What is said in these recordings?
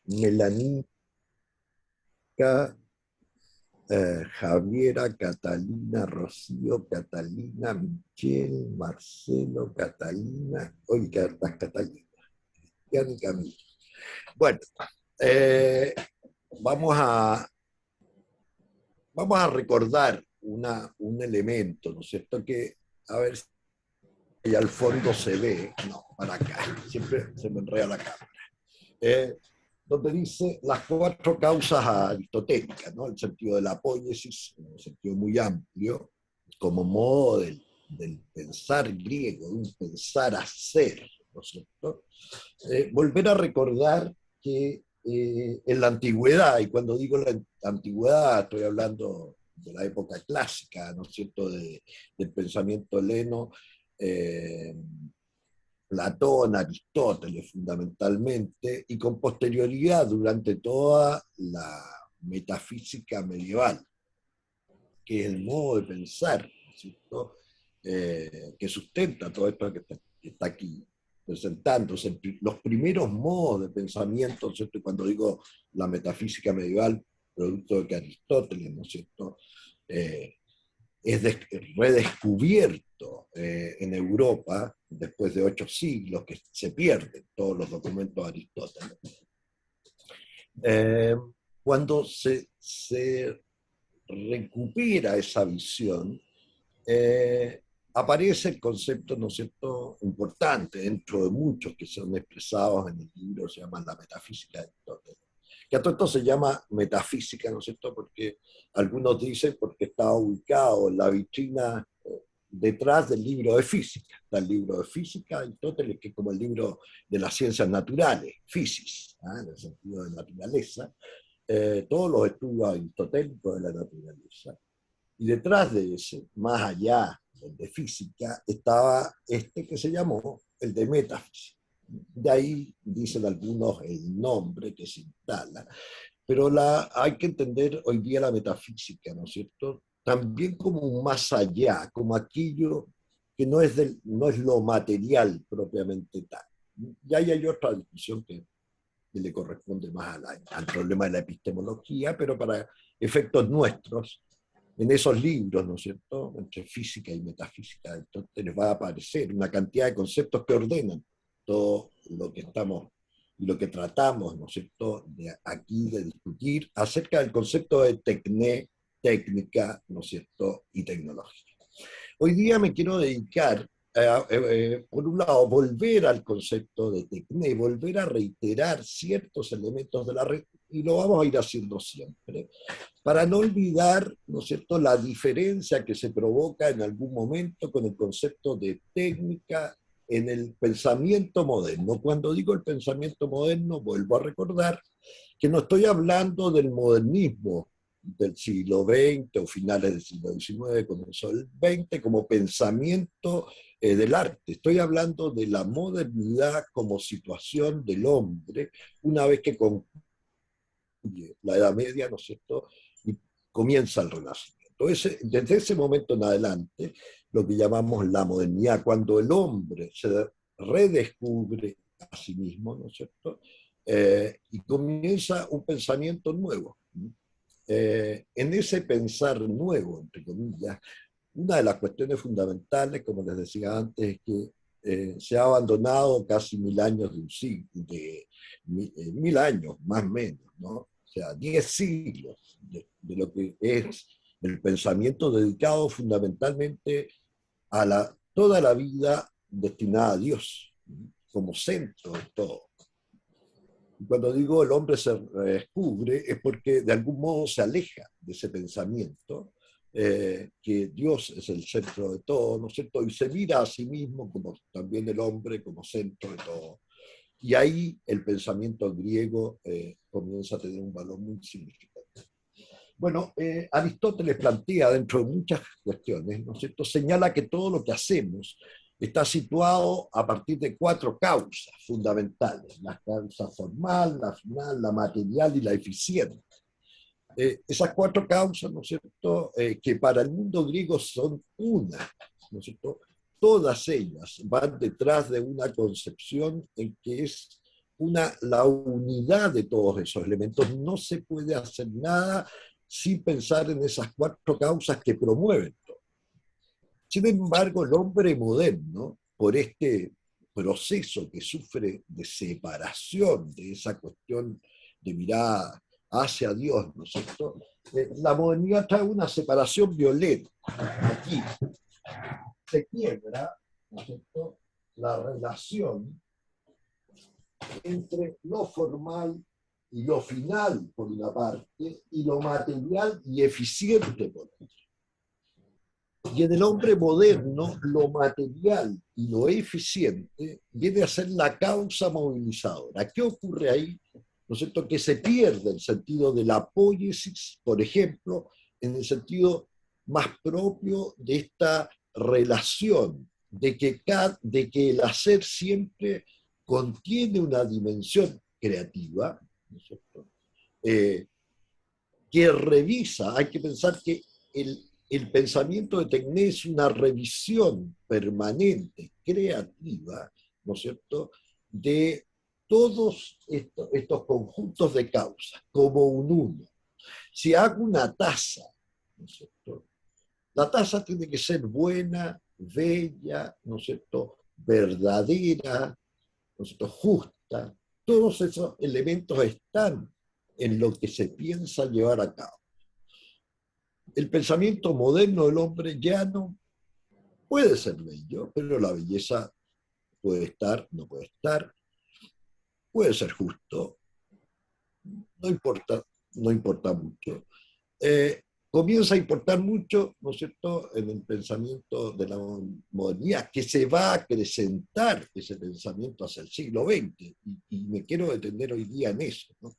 Melanica, Javiera, Catalina, Rocío, Catalina, Michelle, Marcelo, Catalina, oiga, las Catalinas, Cristian y Camilo. Bueno, eh, vamos a, vamos a recordar un elemento, ¿no es cierto? Que, a ver si al fondo se ve, no, para acá, siempre se me enreda la cámara. Eh, Donde dice las cuatro causas aristotélicas, ¿no? El sentido de la poiesis, en un sentido muy amplio, como modo del pensar griego, de un pensar hacer, ¿no es cierto? Volver a recordar que en la antigüedad, y cuando digo la antigüedad estoy hablando de la época clásica, ¿no es cierto?, del pensamiento heleno, eh, Platón, Aristóteles fundamentalmente, y con posterioridad durante toda la metafísica medieval, que es el modo de pensar, ¿cierto? Que sustenta todo esto que está aquí presentándose. Los primeros modos de pensamiento, ¿cierto? Cuando digo la metafísica medieval, producto de que Aristóteles, ¿no es cierto?, eh, es redescubierto en Europa después de 8 siglos que se pierden todos los documentos de Aristóteles. Eh, Cuando se recupera esa visión, aparece el concepto, ¿no es cierto?, importante dentro de muchos que son expresados en el libro, se llama la metafísica de Aristóteles. Que a todo esto se llama metafísica, ¿no es cierto?, porque algunos dicen porque está ubicado en la vitrina detrás del libro de física. Está el libro de física de Aristóteles, que es como el libro de las ciencias naturales, physis, ¿eh?, en el sentido de naturaleza, todos los estudios aristotélicos de la naturaleza. Y detrás de ese, más allá del de física, estaba este que se llamó el de metafísica. De ahí dicen algunos el nombre que se instala, pero hay que entender hoy día la metafísica, ¿no es cierto?, también como un más allá, como aquello que no es lo material propiamente tal. Y ahí hay otra discusión que le corresponde más al problema de la epistemología, pero para efectos nuestros, en esos libros, ¿no es cierto?, entre física y metafísica, entonces les va a aparecer una cantidad de conceptos que ordenan todo lo que estamos y lo que tratamos, ¿no es cierto?, de aquí de discutir acerca del concepto de técnica, ¿no es cierto?, y tecnología. Hoy día me quiero dedicar por un lado, volver al concepto de tecné, volver a reiterar ciertos elementos de la red, y lo vamos a ir haciendo siempre, para no olvidar, ¿no es cierto?, la diferencia que se provoca en algún momento con el concepto de técnica en el pensamiento moderno. Cuando digo el pensamiento moderno, vuelvo a recordar que no estoy hablando del modernismo del siglo XX o finales del siglo XIX, comenzó el XX, como pensamiento del arte. Estoy hablando de la modernidad como situación del hombre una vez que concluye la Edad Media, ¿no es cierto?, y comienza el Renacimiento. Desde ese momento en adelante, lo que llamamos la modernidad, cuando el hombre se redescubre a sí mismo, ¿no es cierto?, y comienza un pensamiento nuevo. En ese pensar nuevo, entre comillas, una de las cuestiones fundamentales, como les decía antes, es que se ha abandonado casi 1000 años de un siglo, de 1000 años, más o menos, ¿no? O sea, 10 siglos de lo que es el pensamiento dedicado fundamentalmente a toda la vida destinada a Dios, como centro de todo. Cuando digo el hombre se descubre, es porque de algún modo se aleja de ese pensamiento, que Dios es el centro de todo, ¿no es cierto? Y se mira a sí mismo como también el hombre como centro de todo. Y ahí el pensamiento griego comienza a tener un valor muy significativo. Bueno, Aristóteles plantea dentro de muchas cuestiones, ¿no es cierto?, señala que todo lo que hacemos está situado a partir de 4 causas fundamentales: la causa formal, la final, la material y la eficiente. Esas 4 causas, ¿no es cierto?, que para el mundo griego son una, ¿no es cierto?, todas ellas van detrás de una concepción en que es la unidad de todos esos elementos. No se puede hacer nada sin pensar en esas cuatro causas que promueven todo. Sin embargo, el hombre moderno, por este proceso que sufre de separación de esa cuestión de mirada hacia Dios, ¿no es cierto? La modernidad trae una separación violenta. Aquí se quiebra, ¿no es cierto?, la relación entre lo formal y lo final, por una parte, y lo material y eficiente, por otra. Y en el hombre moderno, lo material y lo eficiente viene a ser la causa movilizadora. ¿Qué ocurre ahí? ¿No es cierto? Que se pierde el sentido de la poiesis, por ejemplo, en el sentido más propio de esta relación, de que el hacer siempre contiene una dimensión creativa, ¿no es cierto? Que revisa, hay que pensar que el pensamiento de Tecné es una revisión permanente, creativa, ¿no es cierto?, de todos estos conjuntos de causas, como un uno. Si hago una taza, ¿no es cierto?, la taza tiene que ser buena, bella, ¿no es cierto?, verdadera, ¿no es cierto?, justa. Todos esos elementos están en lo que se piensa llevar a cabo. El pensamiento moderno del hombre ya no puede ser bello, pero la belleza puede estar, no puede estar, puede ser justo, no importa, no importa mucho. Comienza a importar mucho, ¿no es cierto?, en el pensamiento de la modernidad, que se va a acrecentar ese pensamiento hacia el siglo XX, y me quiero detener hoy día en eso, ¿no?,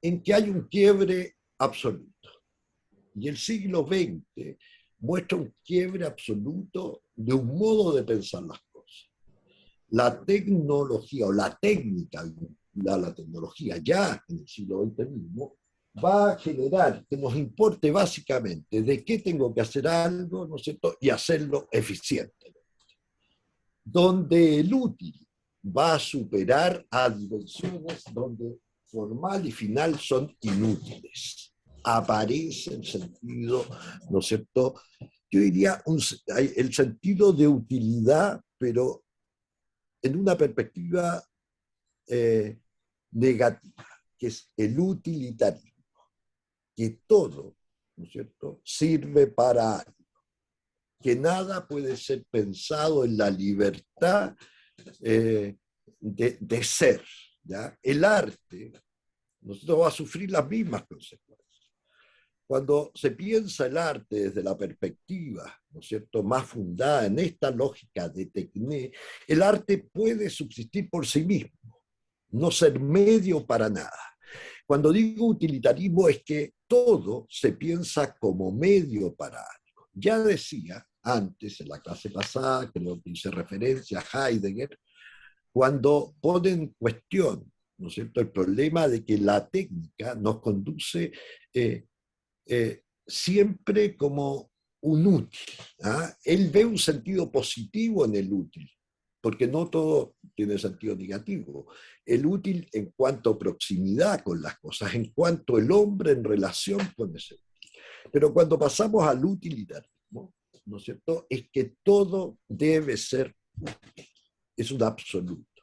en que hay un quiebre absoluto. Y el siglo XX muestra un quiebre absoluto de un modo de pensar las cosas. La tecnología o la técnica, la tecnología ya en el siglo XX mismo, va a generar que nos importe básicamente de qué tengo que hacer algo, ¿no es cierto?, y hacerlo eficiente. Donde el útil va a superar a dimensiones donde formal y final son inútiles. Aparece el sentido, ¿no es cierto?, yo diría el sentido de utilidad, pero en una perspectiva negativa, que es el utilitarismo, que todo, ¿no es cierto?, sirve para algo, que nada puede ser pensado en la libertad de ser. ¿Ya? El arte, nosotros va a sufrir las mismas consecuencias. Cuando se piensa el arte desde la perspectiva, ¿no es cierto?, más fundada en esta lógica de Tecné, el arte puede subsistir por sí mismo, no ser medio para nada. Cuando digo utilitarismo es que todo se piensa como medio para algo. Ya decía antes, en la clase pasada, creo que hice referencia a Heidegger, cuando pone en cuestión, ¿no es cierto?, el problema de que la técnica nos conduce siempre como un útil. ¿Ah? Él ve un sentido positivo en el útil, porque no todo tiene sentido negativo. El útil en cuanto a proximidad con las cosas, en cuanto el hombre en relación con ese útil. Pero cuando pasamos al utilitarismo, ¿no es cierto?, es que todo debe ser útil, es un absoluto.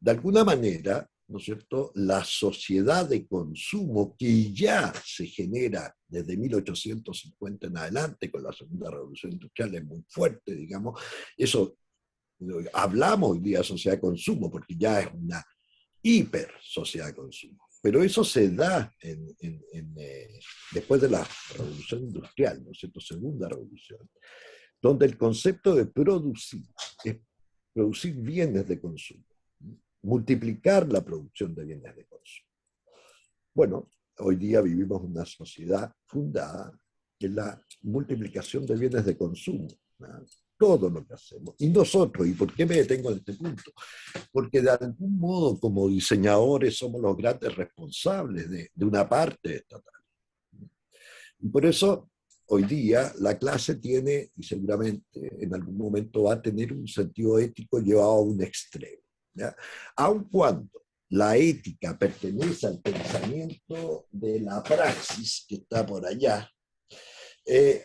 De alguna manera, ¿no es cierto?, la sociedad de consumo que ya se genera desde 1850 en adelante, con la segunda revolución industrial es muy fuerte, digamos, eso, hablamos hoy día de sociedad de consumo, porque ya es una hiper sociedad de consumo, pero eso se da después de la revolución industrial, ¿no es cierto?, segunda revolución, donde el concepto de producir es producir bienes de consumo, multiplicar la producción de bienes de consumo. Bueno, hoy día vivimos una sociedad fundada en la multiplicación de bienes de consumo, ¿no?, todo lo que hacemos. Y nosotros, ¿y por qué me detengo en este punto? Porque de algún modo como diseñadores somos los grandes responsables de una parte de esta tarea. Y por eso hoy día la clase tiene, y seguramente en algún momento va a tener un sentido ético llevado a un extremo. ¿ya? Aun cuando la ética pertenece al pensamiento de la praxis que está por allá,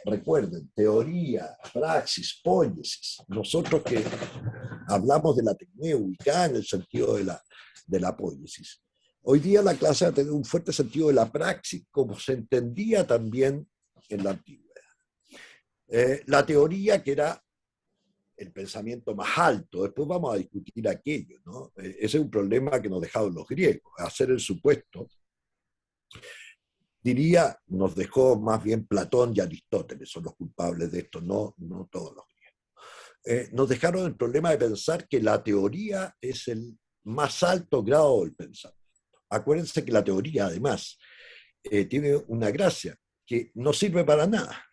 recuerden, teoría, praxis, poiesis. Nosotros que hablamos de la tecné ubicada en el sentido de la poiesis. Hoy día la clase ha tenido un fuerte sentido de la praxis, como se entendía también en la antigüedad. La teoría, que era el pensamiento más alto, después vamos a discutir aquello, ¿no? Ese es un problema que nos dejaron los griegos, hacer el supuesto. Diría, nos dejó más bien Platón y Aristóteles, son los culpables de esto, no todos los griegos. Nos dejaron el problema de pensar que la teoría es el más alto grado del pensamiento. Acuérdense que la teoría, además, tiene una gracia, que no sirve para nada.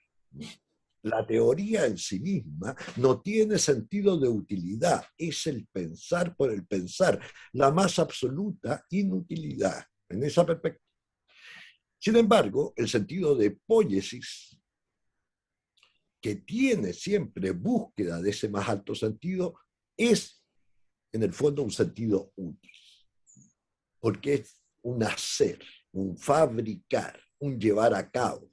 La teoría en sí misma no tiene sentido de utilidad, es el pensar por el pensar, la más absoluta inutilidad en esa perspectiva. Sin embargo, el sentido de poiesis, que tiene siempre búsqueda de ese más alto sentido, es en el fondo un sentido útil, porque es un hacer, un fabricar, un llevar a cabo.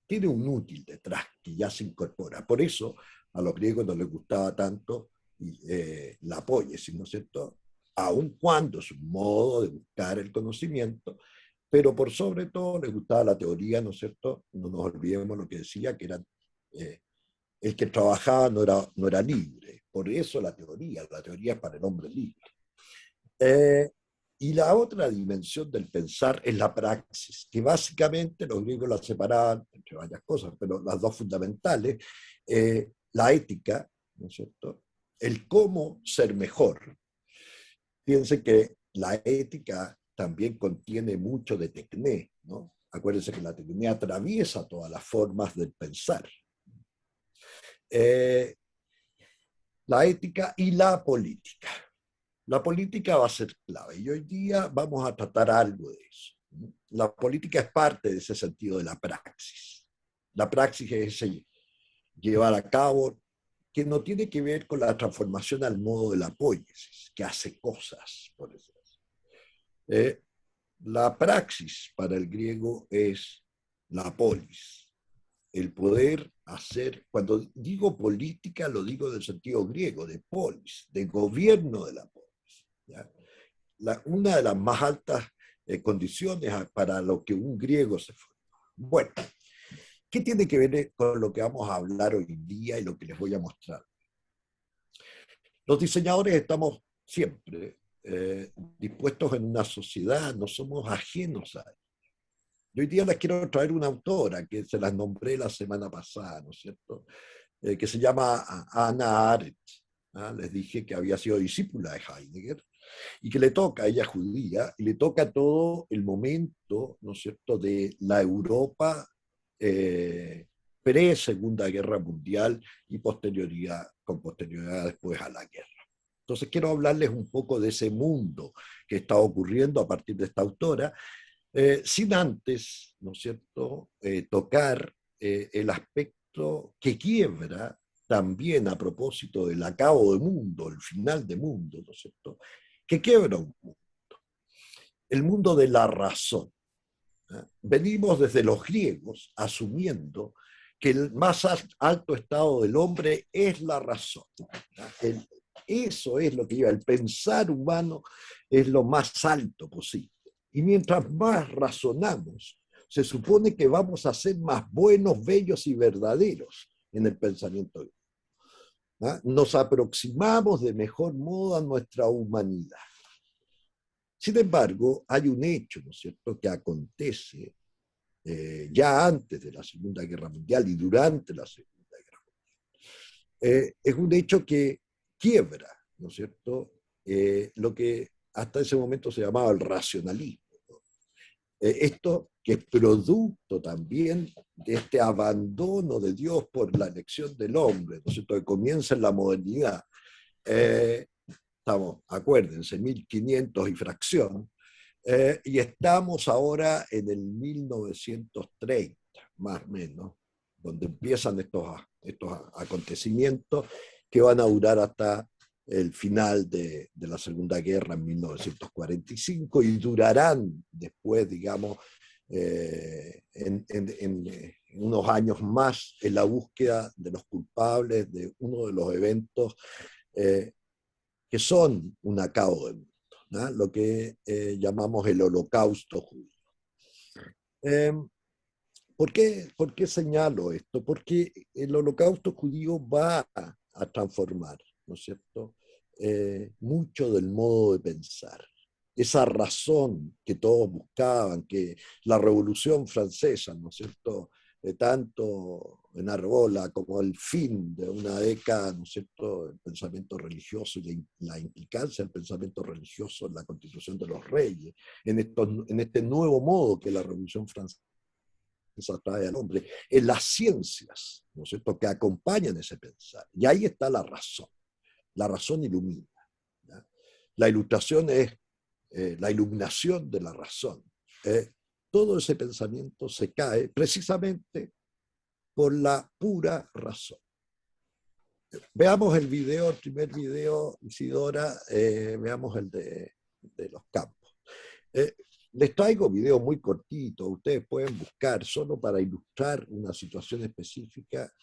Tiene un útil detrás que ya se incorpora. Por eso a los griegos no les gustaba tanto la poiesis, ¿no es cierto? Aun cuando es un modo de buscar el conocimiento, pero por sobre todo les gustaba la teoría, ¿no es cierto? No nos olvidemos lo que decía, que era, el que trabajaba no era libre. Por eso la teoría es para el hombre libre. Eh, y la otra dimensión del pensar es la praxis, que básicamente los griegos la separaban entre varias cosas, pero las dos fundamentales, la ética, ¿no es cierto? El cómo ser mejor. Fíjense que la ética también contiene mucho de tecné, ¿no? Acuérdense que la tecné atraviesa todas las formas del pensar. Eh, la ética y la política. La política va a ser clave y hoy día vamos a tratar algo de eso. La política es parte de ese sentido de la praxis. La praxis es ese llevar a cabo, que no tiene que ver con la transformación al modo de la poiesis, que hace cosas, por eso. La praxis para el griego es la polis, el poder hacer, cuando digo política lo digo en el sentido griego, de polis, de gobierno de la polis. ¿Ya? Una de las más altas condiciones para lo que un griego se forma. Bueno, ¿qué tiene que ver con lo que vamos a hablar hoy día y lo que les voy a mostrar? Los diseñadores estamos siempre dispuestos en una sociedad, no somos ajenos a ella. Y hoy día les quiero traer una autora que se las nombré la semana pasada, ¿no es cierto? Que se llama Hannah Arendt. ¿Ah? Les dije que había sido discípula de Heidegger y que le toca, ella es judía, y le toca todo el momento, ¿no es cierto?, de la Europa pre-Segunda Guerra Mundial y con posterioridad después a la guerra. Entonces quiero hablarles un poco de ese mundo que está ocurriendo a partir de esta autora, sin antes, ¿no es cierto?, tocar el aspecto que quiebra también a propósito del acabo de mundo, el final de mundo, ¿no es cierto?, que quiebra un mundo, el mundo de la razón. ¿Eh? Venimos desde los griegos asumiendo que el más alto estado del hombre es la razón. Eso es lo que lleva, el pensar humano es lo más alto posible. Y mientras más razonamos, se supone que vamos a ser más buenos, bellos y verdaderos en el pensamiento. ¿Ah? Nos aproximamos de mejor modo a nuestra humanidad. Sin embargo, hay un hecho, ¿no es cierto?, que acontece ya antes de la Segunda Guerra Mundial y durante la Segunda Guerra Mundial. Es un hecho que quiebra, ¿no es cierto?, lo que hasta ese momento se llamaba el racionalismo. ¿No? Esto que es producto también de este abandono de Dios por la elección del hombre, ¿no es cierto?, que comienza en la modernidad. Estamos, acuérdense, 1500 y fracción, y estamos ahora en el 1930, más o menos, donde empiezan estos acontecimientos que van a durar hasta el final de la Segunda Guerra en 1945 y durarán después, digamos, en unos años más en la búsqueda de los culpables de uno de los eventos que son un acabo del mundo, ¿no? Lo que llamamos el Holocausto judío. Eh, ¿Por qué señalo esto? Porque el Holocausto judío va a transformar, ¿no es cierto?, mucho del modo de pensar. Esa razón que todos buscaban, que la Revolución Francesa, ¿no es cierto?, tanto enarbola como el fin de una década, ¿no es cierto?, el pensamiento religioso y la implicancia del pensamiento religioso en la constitución de los reyes, en este nuevo modo que la Revolución Francesa atrae al hombre, en las ciencias, ¿no es cierto?, que acompañan ese pensar. Y ahí está la razón ilumina. ¿Ya? La ilustración es la iluminación de la razón. Todo ese pensamiento se cae precisamente por la pura razón. Veamos el video, el primer video, Isidora, veamos el de los campos. Les traigo videos muy cortitos, ustedes pueden buscar solo para ilustrar una situación específica.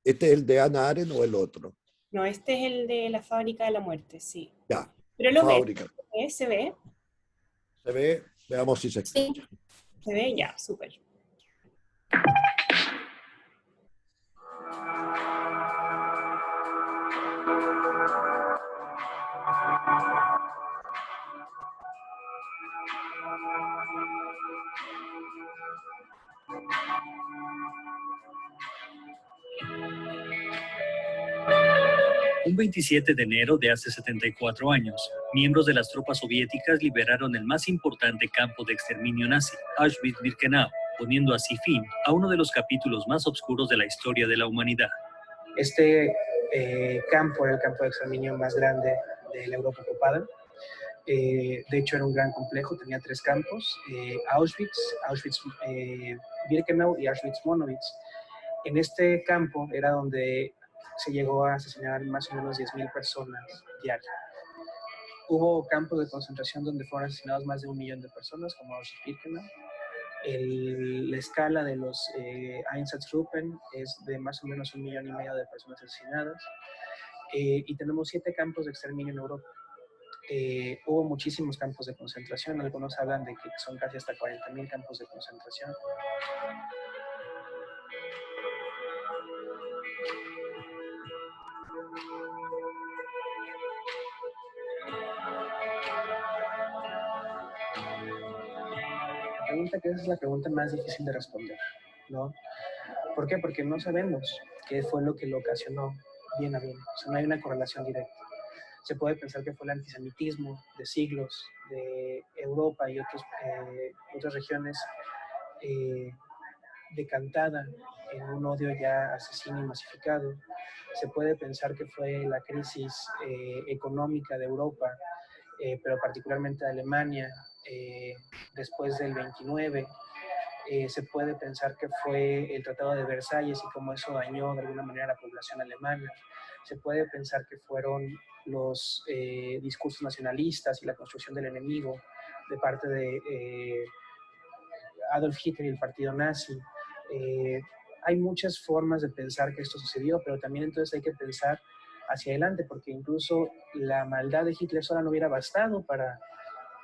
¿Este es el de Hannah Arendt o el otro? No, este es el de la fábrica de la muerte, sí. Ya, Pero la lo ve, fábrica. ¿se ve? ¿Se ve? Veamos si se Sí. escucha. Se ve ya, súper. Un 27 de enero de hace 74 años, miembros de las tropas soviéticas liberaron el más importante campo de exterminio nazi, Auschwitz-Birkenau, poniendo así fin a uno de los capítulos más oscuros de la historia de la humanidad. Este campo era el campo de exterminio más grande de la Europa ocupada. De hecho, era un gran complejo, tenía 3 campos, Auschwitz-Birkenau y Auschwitz-Monowitz. En este campo era donde se llegó a asesinar más o menos 10.000 personas diarias. Hubo campos de concentración donde fueron asesinados más de 1 millón de personas, como Auschwitz-Birkenau. La escala de los Einsatzgruppen es de más o menos 1,5 millones de personas asesinadas. Y tenemos 7 campos de exterminio en Europa. Hubo muchísimos campos de concentración, algunos hablan de que son casi hasta 40.000 campos de concentración. La pregunta que es la pregunta más difícil de responder, ¿no? ¿Por qué? Porque no sabemos qué fue lo que lo ocasionó bien a bien. O sea, no hay una correlación directa. Se puede pensar que fue el antisemitismo de siglos de Europa y otras regiones decantada en un odio ya asesino y masificado. Se puede pensar que fue la crisis económica de Europa, pero particularmente de Alemania, después del 29. Se puede pensar que fue el Tratado de Versalles y cómo eso dañó de alguna manera a la población alemana. Se puede pensar que fueron los discursos nacionalistas y la construcción del enemigo de parte de Adolf Hitler y el partido nazi. Hay muchas formas de pensar que esto sucedió, pero también entonces hay que pensar hacia adelante, porque incluso la maldad de Hitler sola no hubiera bastado para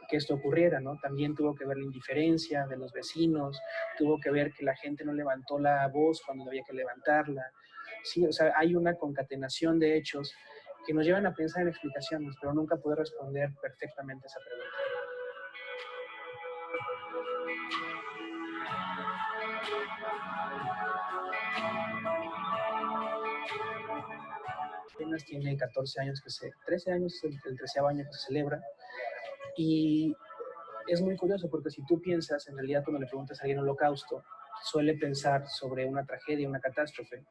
que esto ocurriera, ¿no? También tuvo que ver la indiferencia de los vecinos, tuvo que ver que la gente no levantó la voz cuando había que levantarla. Sí, o sea, hay una concatenación de hechos que nos llevan a pensar en explicaciones, pero nunca pude responder perfectamente esa pregunta. Apenas tiene 14 años, 13 años es el 13º año que se celebra, y es muy curioso porque si tú piensas, en realidad cuando le preguntas a alguien holocausto, suele pensar sobre una tragedia, una catástrofe,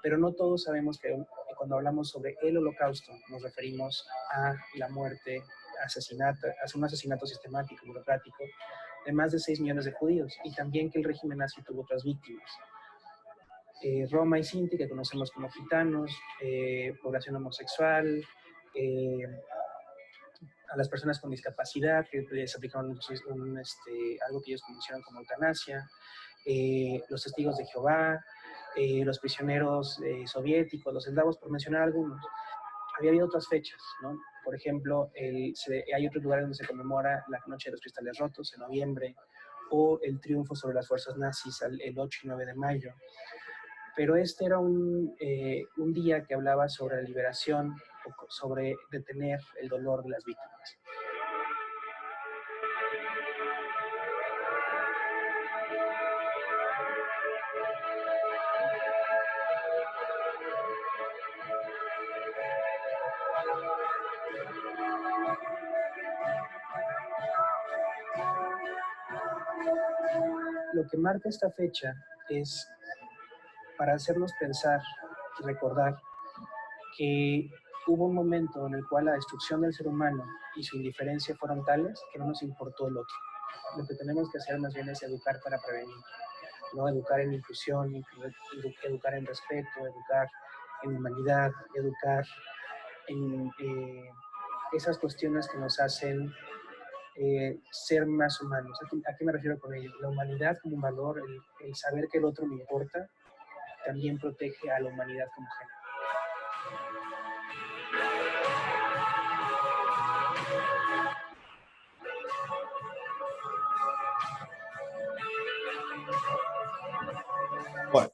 pero no todos sabemos que cuando hablamos sobre el holocausto nos referimos a la muerte, a un asesinato sistemático, burocrático, de más de 6 millones de judíos, y también que el régimen nazi tuvo otras víctimas. Roma y Sinti, que conocemos como gitanos, población homosexual, a las personas con discapacidad, que les aplicaron algo que ellos conocieron como eutanasia, los testigos de Jehová, los prisioneros soviéticos, los eslavos, por mencionar algunos. Había habido otras fechas, ¿no? Por ejemplo, hay otros lugares donde se conmemora la Noche de los Cristales Rotos, en noviembre, o el triunfo sobre las fuerzas nazis el 8 y 9 de mayo. Pero este era un día que hablaba sobre la liberación, sobre detener el dolor de las víctimas. Lo que marca esta fecha es para hacernos pensar y recordar que hubo un momento en el cual la destrucción del ser humano y su indiferencia fueron tales que no nos importó el otro. Lo que tenemos que hacer más bien es educar para prevenir, ¿no? Educar en inclusión, educar en respeto, educar en humanidad, educar en esas cuestiones que nos hacen ser más humanos. ¿A qué me refiero con ello? La humanidad como un valor, el saber que el otro me importa, también protege a la humanidad como género. Bueno,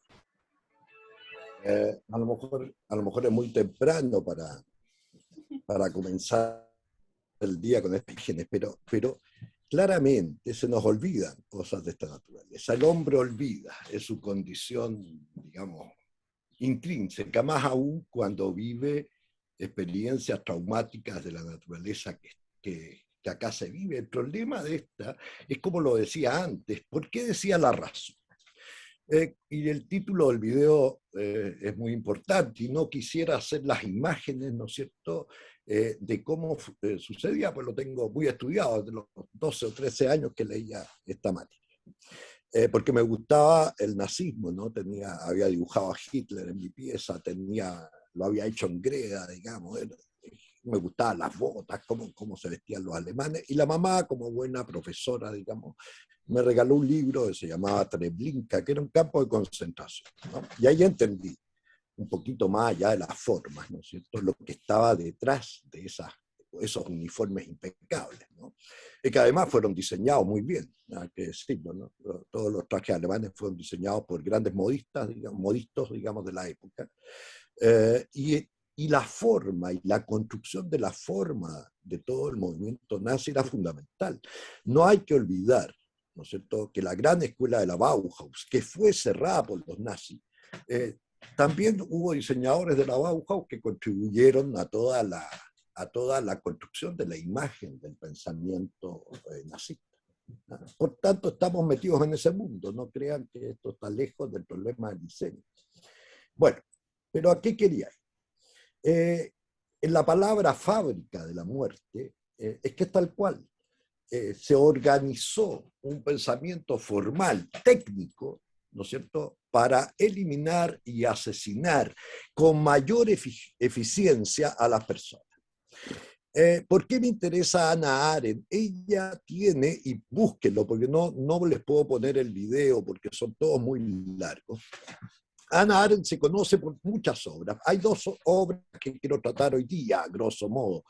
a lo mejor es muy temprano para comenzar el día con estas imágenes, pero claramente se nos olvidan cosas de esta naturaleza. El hombre olvida, es su condición, digamos, intrínseca, más aún cuando vive experiencias traumáticas de la naturaleza que acá se vive. El problema de esta es, como lo decía antes, ¿por qué decía la razón? Y el título del video es muy importante, y no quisiera hacer las imágenes, ¿no es cierto?, de cómo sucedía, pues lo tengo muy estudiado desde los 12 o 13 años que leía esta materia. Porque me gustaba el nazismo, ¿no? Había dibujado a Hitler en mi pieza, lo había hecho en greda, digamos, me gustaban las botas, cómo se vestían los alemanes, y la mamá, como buena profesora, digamos, me regaló un libro que se llamaba Treblinka, que era un campo de concentración, ¿no? Y ahí entendí un poquito más allá de las formas, ¿no es cierto?, lo que estaba detrás de esos uniformes impecables, ¿no? Y que además fueron diseñados muy bien, hay que decirlo, ¿no? Todos los trajes alemanes fueron diseñados por grandes modistas, modistas, digamos, de la época. Y la forma y la construcción de la forma de todo el movimiento nazi era fundamental. No hay que olvidar, ¿no es cierto?, que la gran escuela de la Bauhaus, que fue cerrada por los nazis, también hubo diseñadores de la Bauhaus que contribuyeron a toda la construcción de la imagen del pensamiento nazista. Por tanto, estamos metidos en ese mundo, no crean que esto está lejos del problema del diseño. Bueno, pero ¿a qué quería ir? En la palabra fábrica de la muerte, es que es tal cual. Se organizó un pensamiento formal, técnico, ¿no es cierto?, para eliminar y asesinar con mayor eficiencia a las personas. ¿Por qué me interesa Hannah Arendt? Ella tiene, y búsquenlo, porque no les puedo poner el video porque son todos muy largos. Hannah Arendt se conoce por muchas obras. Hay dos obras que quiero tratar hoy día, a grosso modo.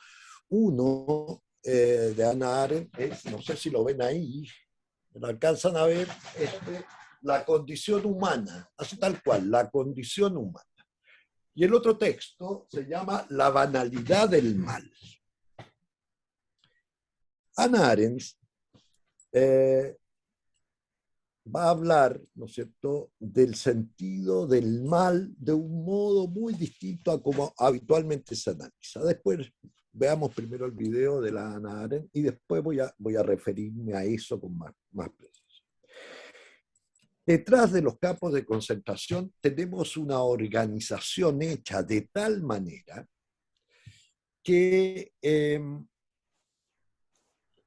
Uno de Hannah Arendt es, no sé si lo ven ahí, lo alcanzan a ver, la condición humana, así tal cual, la condición humana. Y el otro texto se llama La banalidad del mal. Hannah Arendt va a hablar, ¿no es cierto?, del sentido del mal de un modo muy distinto a como habitualmente se analiza. Después veamos primero el video de la Hannah Arendt y después voy a referirme a eso con más precisión. Detrás de los campos de concentración tenemos una organización hecha de tal manera que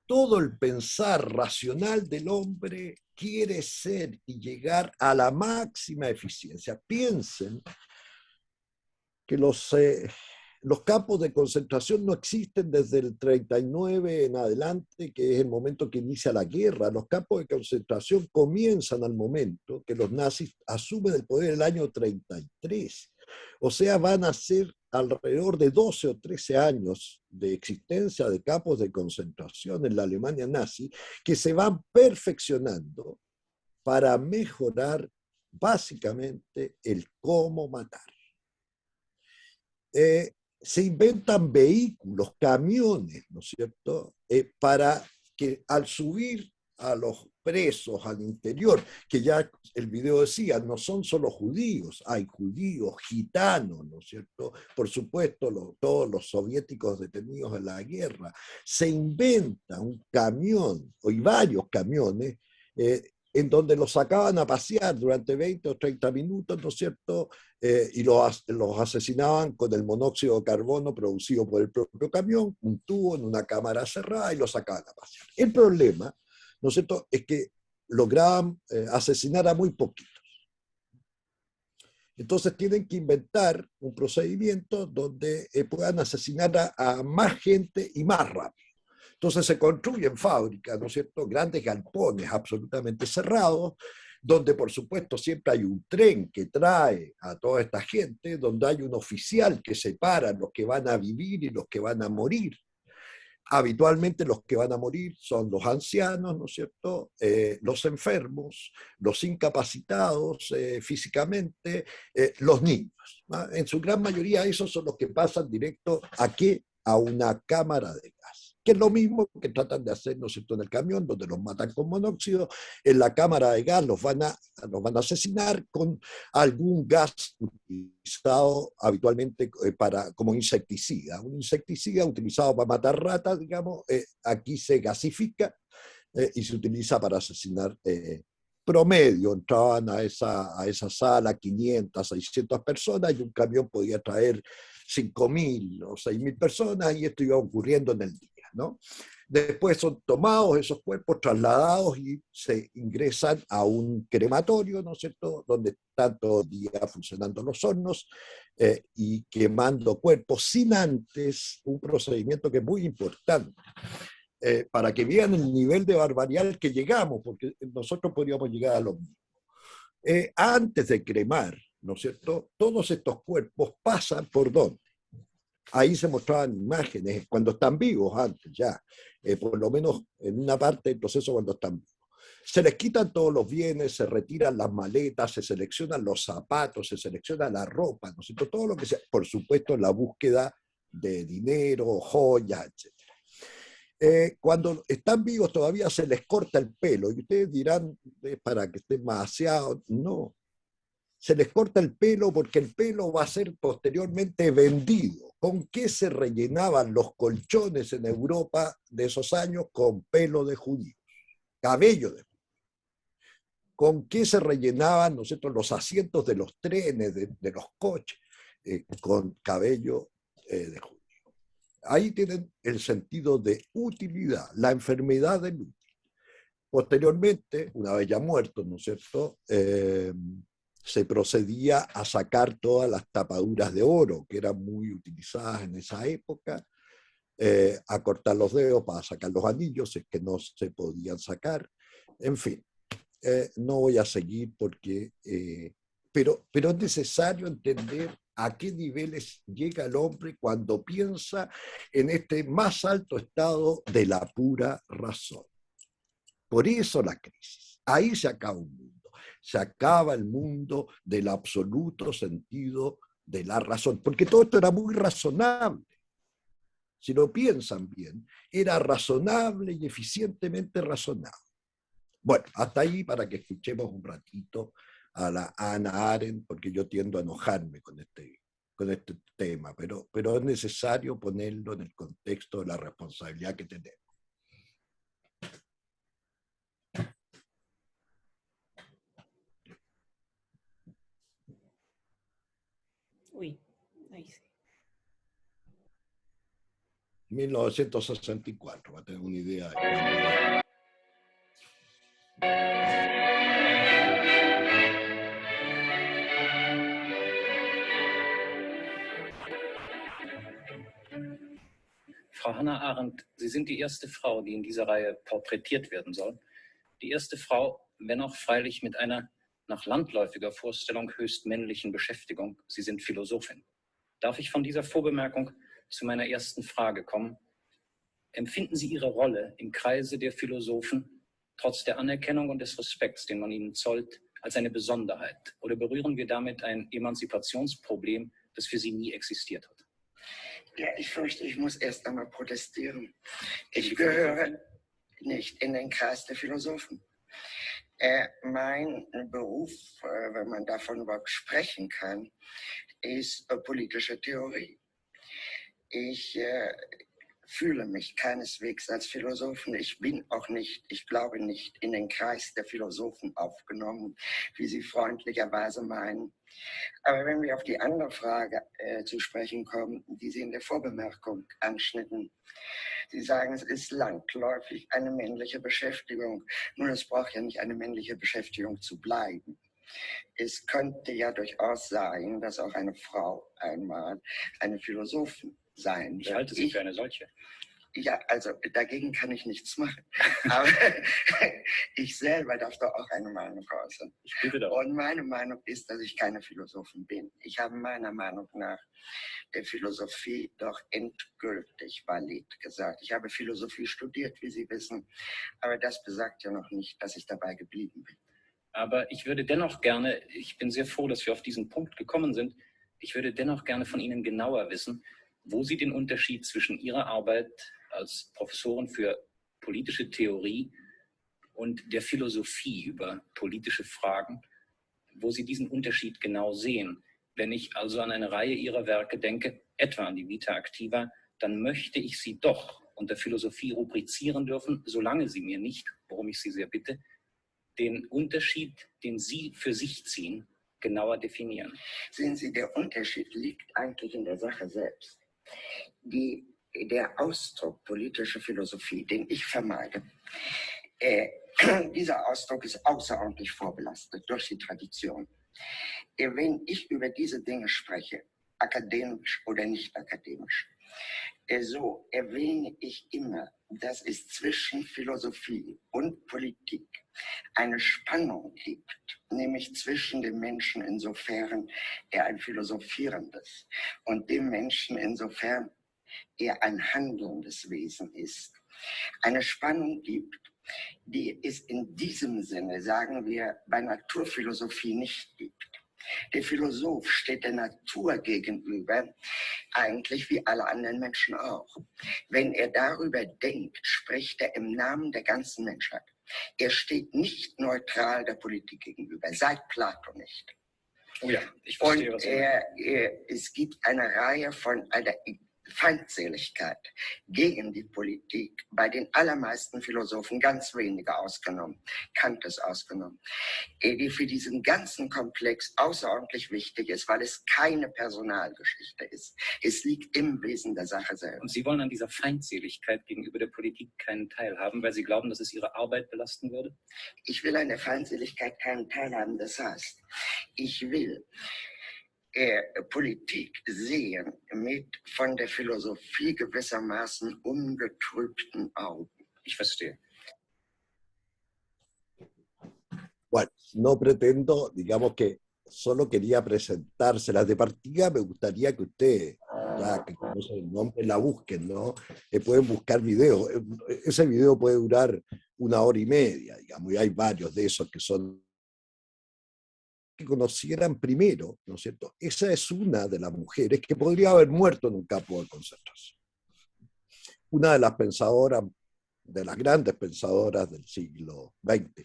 todo el pensar racional del hombre quiere ser y llegar a la máxima eficiencia. Piensen que los los campos de concentración no existen desde el 39 en adelante, que es el momento que inicia la guerra. Los campos de concentración comienzan al momento que los nazis asumen el poder el año 33. O sea, van a ser alrededor de 12 o 13 años de existencia de campos de concentración en la Alemania nazi, que se van perfeccionando para mejorar básicamente el cómo matar. Se inventan vehículos, camiones, ¿no es cierto?, para que al subir a los presos al interior, que ya el video decía, no son solo judíos, hay judíos, gitanos, ¿no es cierto? Por supuesto, todos los soviéticos detenidos en la guerra. Se inventa un camión, y varios camiones, en donde los sacaban a pasear durante 20 o 30 minutos, ¿no es cierto?, y los asesinaban con el monóxido de carbono producido por el propio camión, un tubo en una cámara cerrada y los sacaban a pasear. El problema, ¿no es cierto?, es que lograban asesinar a muy poquitos. Entonces tienen que inventar un procedimiento donde puedan asesinar a más gente y más rápido. Entonces se construyen fábricas, ¿no es cierto?, grandes galpones absolutamente cerrados, donde por supuesto siempre hay un tren que trae a toda esta gente, donde hay un oficial que separa los que van a vivir y los que van a morir. Habitualmente los que van a morir son los ancianos, ¿no es cierto?, los enfermos, los incapacitados físicamente, los niños, ¿no? En su gran mayoría esos son los que pasan directo a una cámara de gas, que es lo mismo que tratan de hacer, ¿no es cierto?, en el camión, donde los matan con monóxido. En la cámara de gas los van a asesinar con algún gas utilizado habitualmente como insecticida. Un insecticida utilizado para matar ratas, digamos, aquí se gasifica y se utiliza para asesinar promedio. Entraban a esa sala 500, 600 personas y un camión podía traer 5.000 o 6.000 personas, y esto iba ocurriendo en el día, ¿no? Después son tomados esos cuerpos, trasladados y se ingresan a un crematorio, ¿no es cierto?, donde están todo el día funcionando los hornos y quemando cuerpos, sin antes un procedimiento que es muy importante, para que vean el nivel de barbaridad al que llegamos, porque nosotros podríamos llegar a lo mismo. Antes de cremar, ¿no es cierto?, todos estos cuerpos pasan por ¿dónde? Ahí se mostraban imágenes cuando están vivos, antes ya, por lo menos en una parte del proceso cuando están vivos. Se les quitan todos los bienes, se retiran las maletas, se seleccionan los zapatos, se selecciona la ropa, ¿no es cierto?, todo lo que sea, por supuesto, la búsqueda de dinero, joyas, etc. Cuando están vivos todavía se les corta el pelo, y ustedes dirán, para que estén más aseados. No, se les corta el pelo porque el pelo va a ser posteriormente vendido. ¿Con qué se rellenaban los colchones en Europa de esos años? Con pelo de judíos, cabello de judíos. ¿Con qué se rellenaban, ¿no es cierto?, los asientos de los trenes, de los coches? Con cabello de judío. Ahí tienen el sentido de utilidad, la enfermedad del útil. Posteriormente, una vez ya muertos, ¿no es cierto?, se procedía a sacar todas las tapaduras de oro, que eran muy utilizadas en esa época, a cortar los dedos para sacar los anillos, es que no se podían sacar. En fin, no voy a seguir porque... pero es necesario entender a qué niveles llega el hombre cuando piensa en este más alto estado de la pura razón. Por eso la crisis. Ahí se acaba un mundo. Se acaba el mundo del absoluto sentido de la razón. Porque todo esto era muy razonable. Si lo piensan bien, era razonable y eficientemente razonable. Bueno, hasta ahí para que escuchemos un ratito a la Hannah Arendt, porque yo tiendo a enojarme con este tema, pero es necesario ponerlo en el contexto de la responsabilidad que tenemos. Uy, ahí sí. 1964, va a tener una idea de cuándo. Hannah Arendt, Sie sind die erste Frau, die in dieser Reihe porträtiert werden soll. Die erste Frau, wenn auch freilich mit einer nach landläufiger Vorstellung höchst männlichen Beschäftigung. Sie sind Philosophin. Darf ich von dieser Vorbemerkung zu meiner ersten Frage kommen? Empfinden Sie Ihre Rolle im Kreise der Philosophen, trotz der Anerkennung und des Respekts, den man ihnen zollt, als eine Besonderheit? Oder berühren wir damit ein Emanzipationsproblem, das für Sie nie existiert hat? Ja, ich fürchte, ich muss erst einmal protestieren. Ich gehöre nicht in den Kreis der Philosophen. Mein Beruf, wenn man davon überhaupt sprechen kann, ist politische Theorie. Ich fühle mich keineswegs als Philosophen. Ich bin auch nicht, ich glaube nicht, in den Kreis der Philosophen aufgenommen, wie Sie freundlicherweise meinen. Aber wenn wir auf die andere Frage zu sprechen kommen, die Sie in der Vorbemerkung anschnitten, Sie sagen, es ist landläufig eine männliche Beschäftigung. Nun, es braucht ja nicht eine männliche Beschäftigung zu bleiben. Es könnte ja durchaus sein, dass auch eine Frau einmal eine Philosophin sein wird. Ich halte sie für eine solche. Ja, also dagegen kann ich nichts machen. Aber ich selber darf doch auch eine Meinung äußern. Ich bitte darum. Und meine Meinung ist, dass ich keine Philosophin bin. Ich habe meiner Meinung nach der Philosophie doch endgültig valid gesagt. Ich habe Philosophie studiert, wie Sie wissen, aber das besagt ja noch nicht, dass ich dabei geblieben bin. Aber ich würde dennoch gerne, ich bin sehr froh, dass wir auf diesen Punkt gekommen sind, ich würde dennoch gerne von Ihnen genauer wissen, wo Sie den Unterschied zwischen Ihrer Arbeit als Professorin für politische Theorie und der Philosophie über politische Fragen, wo Sie diesen Unterschied genau sehen. Wenn ich also an eine Reihe Ihrer Werke denke, etwa an die Vita Activa, dann möchte ich Sie doch unter Philosophie rubrizieren dürfen, solange Sie mir nicht, worum ich Sie sehr bitte, den Unterschied, den Sie für sich ziehen, genauer definieren. Sehen Sie, der Unterschied liegt eigentlich in der Sache selbst. Der Ausdruck politische Philosophie, den ich vermeide, dieser Ausdruck ist außerordentlich vorbelastet durch die Tradition. Wenn ich über diese Dinge spreche, akademisch oder nicht akademisch, so erwähne ich immer, dass es zwischen Philosophie und Politik eine Spannung gibt, nämlich zwischen dem Menschen, insofern er ein philosophierendes, und dem Menschen, insofern er ein handelndes Wesen ist. Eine Spannung gibt, die es in diesem Sinne, sagen wir, bei Naturphilosophie nicht gibt. Der Philosoph steht der Natur gegenüber, eigentlich wie alle anderen Menschen auch. Wenn er darüber denkt, spricht er im Namen der ganzen Menschheit. Er steht nicht neutral der Politik gegenüber, seit Plato nicht. Oh ja, ich verstehe, und was Sie meinen. Es gibt eine Reihe von Feindseligkeit gegen die Politik bei den allermeisten Philosophen, ganz wenige ausgenommen, Kant ist ausgenommen, die für diesen ganzen Komplex außerordentlich wichtig ist, weil es keine Personalgeschichte ist. Es liegt im Wesen der Sache selbst. Und Sie wollen an dieser Feindseligkeit gegenüber der Politik keinen Teil haben, weil Sie glauben, dass es Ihre Arbeit belasten würde? Ich will an der Feindseligkeit keinen Teil haben. Das heißt, ich will Politik sehen mit von der Philosophie gewissermaßen ungetrübten Augen. Ich verstehe. Bueno, no pretendo, digamos que solo quería presentárselas de partida. Me gustaría que ustedes, ya que conocen el nombre, la busquen, ¿no? Pueden buscar videos. Ese video puede durar 1 hora y media, digamos, y hay varios de esos que son que conocieran primero, ¿no es cierto? Esa es una de las mujeres que podría haber muerto en un campo de concentración. Una de las pensadoras, de las grandes pensadoras del siglo XX.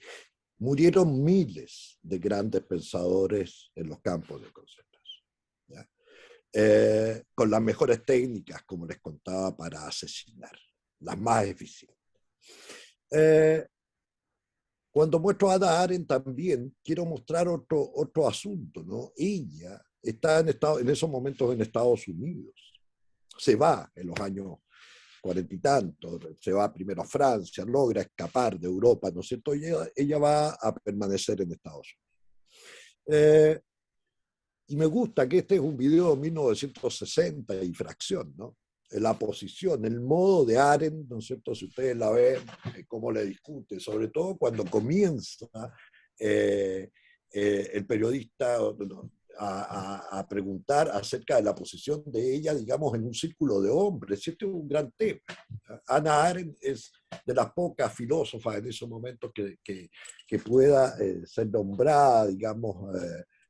Murieron miles de grandes pensadores en los campos de concentración, ¿ya? Con las mejores técnicas, como les contaba, para asesinar, las más eficientes. Cuando muestro a Hannah Arendt también quiero mostrar otro asunto, ¿no? Ella está en esos momentos en Estados Unidos, se va en los años 40 y tantos, se va primero a Francia, logra escapar de Europa, ¿no es cierto? Y ella va a permanecer en Estados Unidos. Y me gusta que este es un video de 1960 y fracción, ¿no? la posición, el modo de Arendt, ¿no es cierto? Si ustedes la ven, cómo le discute, sobre todo cuando comienza el periodista a preguntar acerca de la posición de ella, digamos, en un círculo de hombres. Este es un gran tema. Hannah Arendt es de las pocas filósofas en esos momentos que pueda ser nombrada, digamos,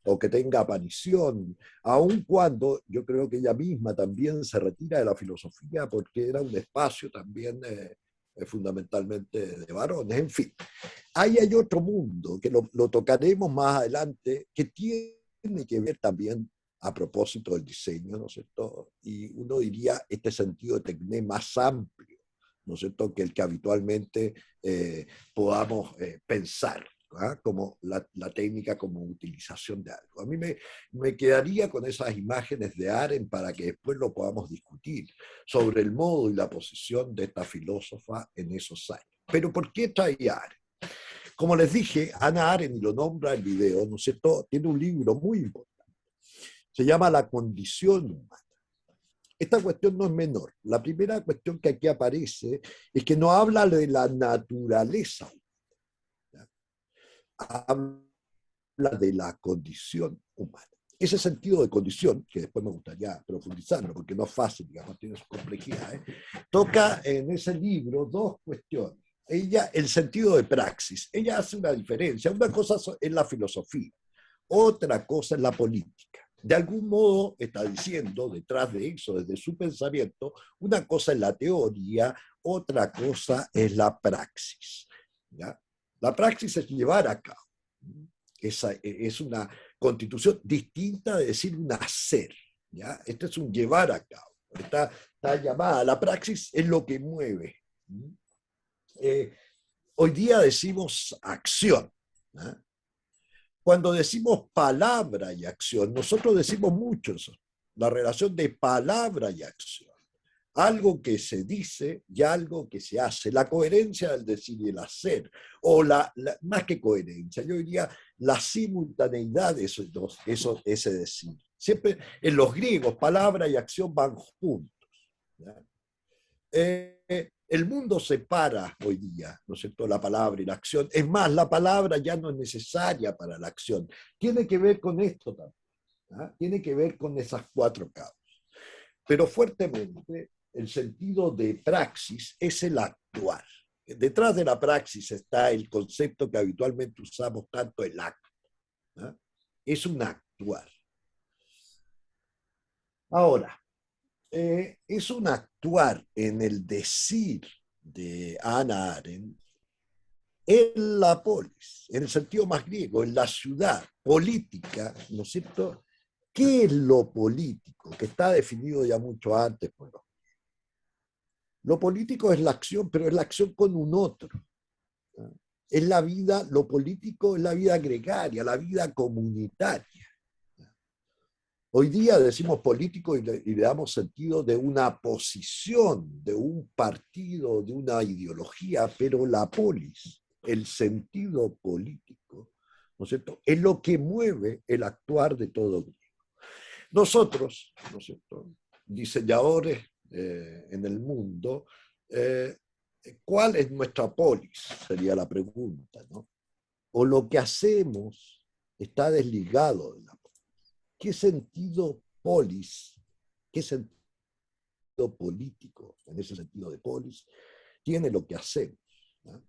o que tenga aparición, aun cuando yo creo que ella misma también se retira de la filosofía porque era un espacio también fundamentalmente de varones. En fin, ahí hay otro mundo que lo tocaremos más adelante, que tiene que ver también a propósito del diseño, ¿no es cierto? Y uno diría este sentido de tecné más amplio, ¿no es cierto?, que el que habitualmente podamos pensar, ¿ah? Como la técnica como utilización de algo. A mí me quedaría con esas imágenes de Arendt para que después lo podamos discutir sobre el modo y la posición de esta filósofa en esos años. Pero ¿por qué traía Arendt? Como les dije, Hannah Arendt, y lo nombra el video, ¿no es cierto?, tiene un libro muy importante. Se llama La condición humana. Esta cuestión no es menor. La primera cuestión que aquí aparece es que no habla de la naturaleza humana. Habla de la condición humana. Ese sentido de condición, que después me gustaría profundizarlo, porque no es fácil, digamos, tiene sus complejidades, toca en ese libro dos cuestiones. Ella, el sentido de praxis, ella hace una diferencia. Una cosa es la filosofía, otra cosa es la política. De algún modo está diciendo, detrás de eso, desde su pensamiento, una cosa es la teoría, otra cosa es la praxis, ¿ya? La praxis es llevar a cabo. Esa es una constitución distinta de decir un hacer, ¿ya? Este es un llevar a cabo. Está llamada, la praxis es lo que mueve. Hoy día decimos acción, ¿eh? Cuando decimos palabra y acción, nosotros decimos mucho eso, la relación de palabra y acción. Algo que se dice y algo que se hace, la coherencia del decir y el hacer, o más que coherencia, yo diría la simultaneidad de esos dos, ese decir. Siempre en los griegos, palabra y acción van juntos, ¿ya? El mundo separa hoy día, ¿no es cierto?, la palabra y la acción. Es más, la palabra ya no es necesaria para la acción. Tiene que ver con esto también, ¿ah? Tiene que ver con esas cuatro causas. Pero fuertemente, el sentido de praxis es el actuar. Detrás de la praxis está el concepto que habitualmente usamos tanto, el acto, ¿ah? Es un actuar. Ahora, es un actuar en el decir de Hannah Arendt en la polis, en el sentido más griego, en la ciudad política, ¿no es cierto? ¿Qué es lo político? Que está definido ya mucho antes. Bueno, lo político es la acción, pero es la acción con un otro, ¿no? Es la vida, lo político es la vida gregaria, la vida comunitaria. Hoy día decimos político y le damos sentido de una posición, de un partido, de una ideología, pero la polis, el sentido político, ¿no es cierto?, es lo que mueve el actuar de todo griego. Nosotros, ¿no es cierto?, diseñadores en el mundo, ¿cuál es nuestra polis? Sería la pregunta, ¿no? O lo que hacemos está desligado de la polis. ¿Qué sentido polis, qué sentido político, en ese sentido de polis, tiene lo que hacemos, ¿no?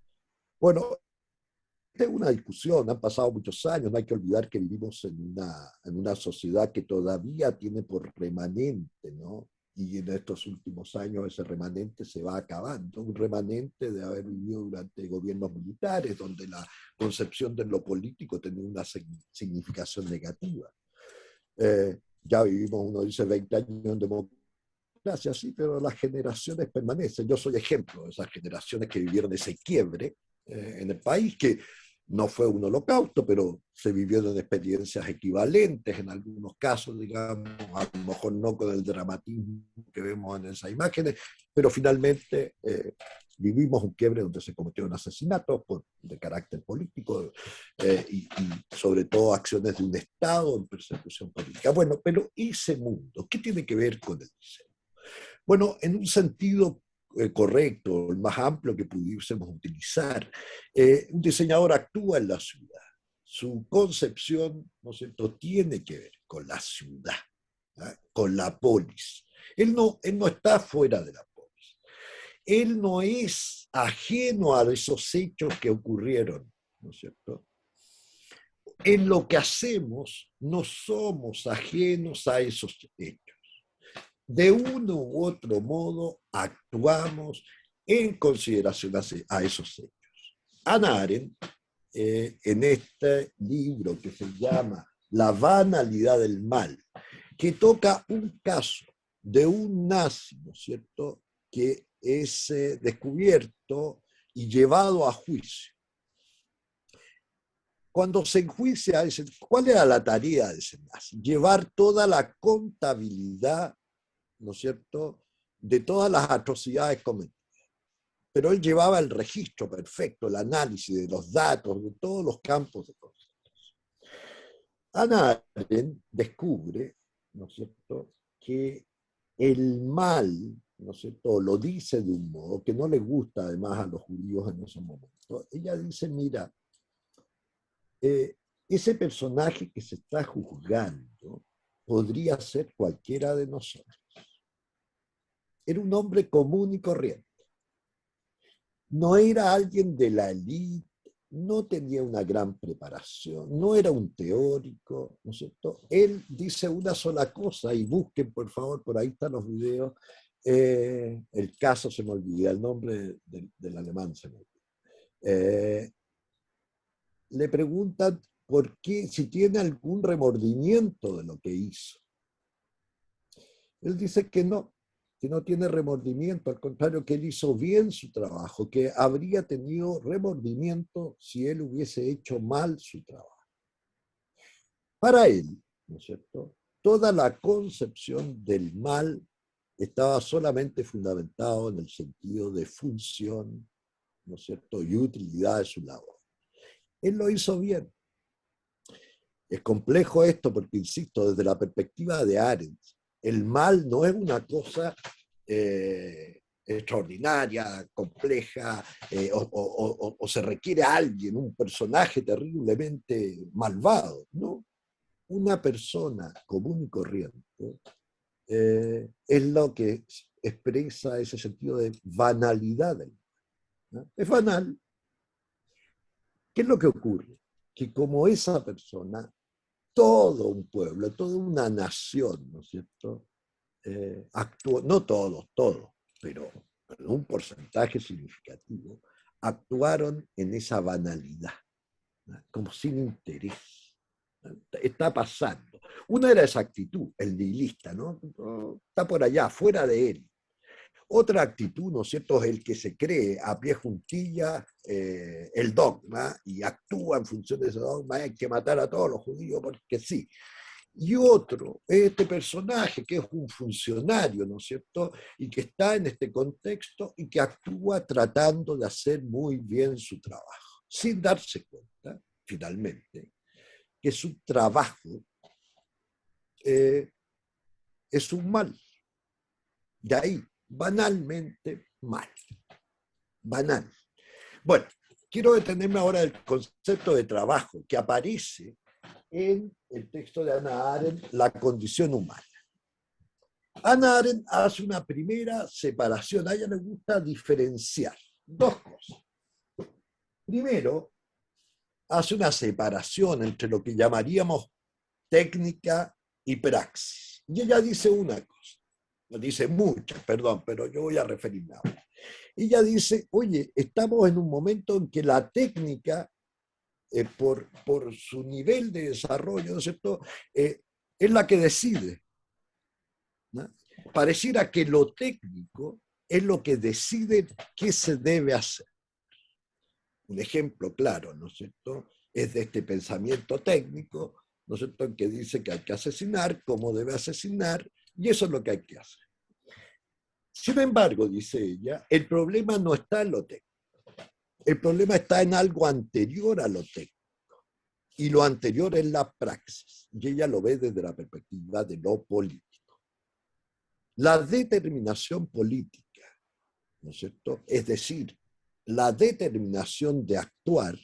Bueno, esta es una discusión, han pasado muchos años, no hay que olvidar que vivimos en una sociedad que todavía tiene por remanente, ¿no? Y en estos últimos años ese remanente se va acabando, un remanente de haber vivido durante gobiernos militares, donde la concepción de lo político tenía una significación negativa. Ya vivimos, uno dice, 20 años en democracia, sí, pero las generaciones permanecen. Yo soy ejemplo de esas generaciones que vivieron ese quiebre en el país, que no fue un holocausto, pero se vivieron experiencias equivalentes en algunos casos, digamos, a lo mejor no con el dramatismo que vemos en esas imágenes, pero finalmente vivimos un quiebre donde se cometieron asesinatos de carácter político y sobre todo acciones de un Estado en persecución política. Bueno, pero ese mundo, ¿qué tiene que ver con el diseño? Bueno, en un sentido correcto, el más amplio que pudiésemos utilizar, un diseñador actúa en la ciudad. Su concepción, ¿no es cierto?, tiene que ver con la ciudad, ¿ah? Con la polis. Él no está fuera de la polis. Él no es ajeno a esos hechos que ocurrieron, ¿no es cierto? En lo que hacemos no somos ajenos a esos hechos. De uno u otro modo actuamos en consideración a esos hechos. Hannah Arendt, en este libro que se llama La banalidad del mal, que toca un caso de un nazi, ¿no es cierto?, que es descubierto y llevado a juicio. Cuando se enjuicia, ¿cuál era la tarea de ese nazi? Llevar toda la contabilidad, ¿no es cierto?, de todas las atrocidades cometidas. Pero él llevaba el registro perfecto, el análisis de los datos, de todos los campos de conceptos. Hannah Arendt descubre, ¿no es cierto?, que el mal, ¿no es cierto?, lo dice de un modo que no le gusta además a los judíos en ese momento. Ella dice, mira, ese personaje que se está juzgando podría ser cualquiera de nosotros. Era un hombre común y corriente. No era alguien de la élite, no tenía una gran preparación, no era un teórico, ¿no es cierto? Él dice una sola cosa, y busquen por favor, por ahí están los videos, el caso se me olvida, el nombre del alemán se me olvida. Le preguntan por qué, si tiene algún remordimiento de lo que hizo. Él dice que no tiene remordimiento, al contrario, que él hizo bien su trabajo, que habría tenido remordimiento si él hubiese hecho mal su trabajo. Para él, ¿no es cierto?, toda la concepción del mal estaba solamente fundamentado en el sentido de función, ¿no es cierto?, y utilidad de su labor. Él lo hizo bien. Es complejo esto porque, insisto, desde la perspectiva de Arendt, el mal no es una cosa extraordinaria, compleja, o se requiere a alguien, un personaje terriblemente malvado, ¿no? Una persona común y corriente es lo que expresa ese sentido de banalidad del mal, ¿no? Es banal. ¿Qué es lo que ocurre? Que como esa persona, todo un pueblo, toda una nación, ¿no es cierto?, actuó, no todos, pero un porcentaje significativo, actuaron en esa banalidad, ¿no?, como sin interés. Está pasando. Una era esa actitud, el nihilista, ¿no? Está por allá, fuera de él. Otra actitud, ¿no es cierto?, es el que se cree a pie juntilla el dogma y actúa en función de ese dogma, hay que matar a todos los judíos porque sí. Y otro, este personaje que es un funcionario, ¿no es cierto?, y que está en este contexto y que actúa tratando de hacer muy bien su trabajo, sin darse cuenta, finalmente, que su trabajo es un mal. De ahí, banalmente mal. Banal. Bueno, quiero detenerme ahora en el concepto de trabajo que aparece en el texto de Hannah Arendt, La condición humana. Hannah Arendt hace una primera separación, a ella le gusta diferenciar dos cosas. Primero, hace una separación entre lo que llamaríamos técnica y praxis. Y ella dice una cosa, dice muchas, perdón, pero yo voy a referirme a una. Ella dice, oye, estamos en un momento en que la técnica, por su nivel de desarrollo, ¿no es cierto?, es la que decide, ¿no? Pareciera que lo técnico es lo que decide qué se debe hacer. Un ejemplo claro, ¿no es cierto?, es de este pensamiento técnico, ¿no es cierto?, en que dice que hay que asesinar, cómo debe asesinar, y eso es lo que hay que hacer. Sin embargo, dice ella, el problema no está en lo técnico. El problema está en algo anterior a lo técnico. Y lo anterior es la praxis. Y ella lo ve desde la perspectiva de lo político. La determinación política, ¿no es cierto? Es decir, la determinación de actuar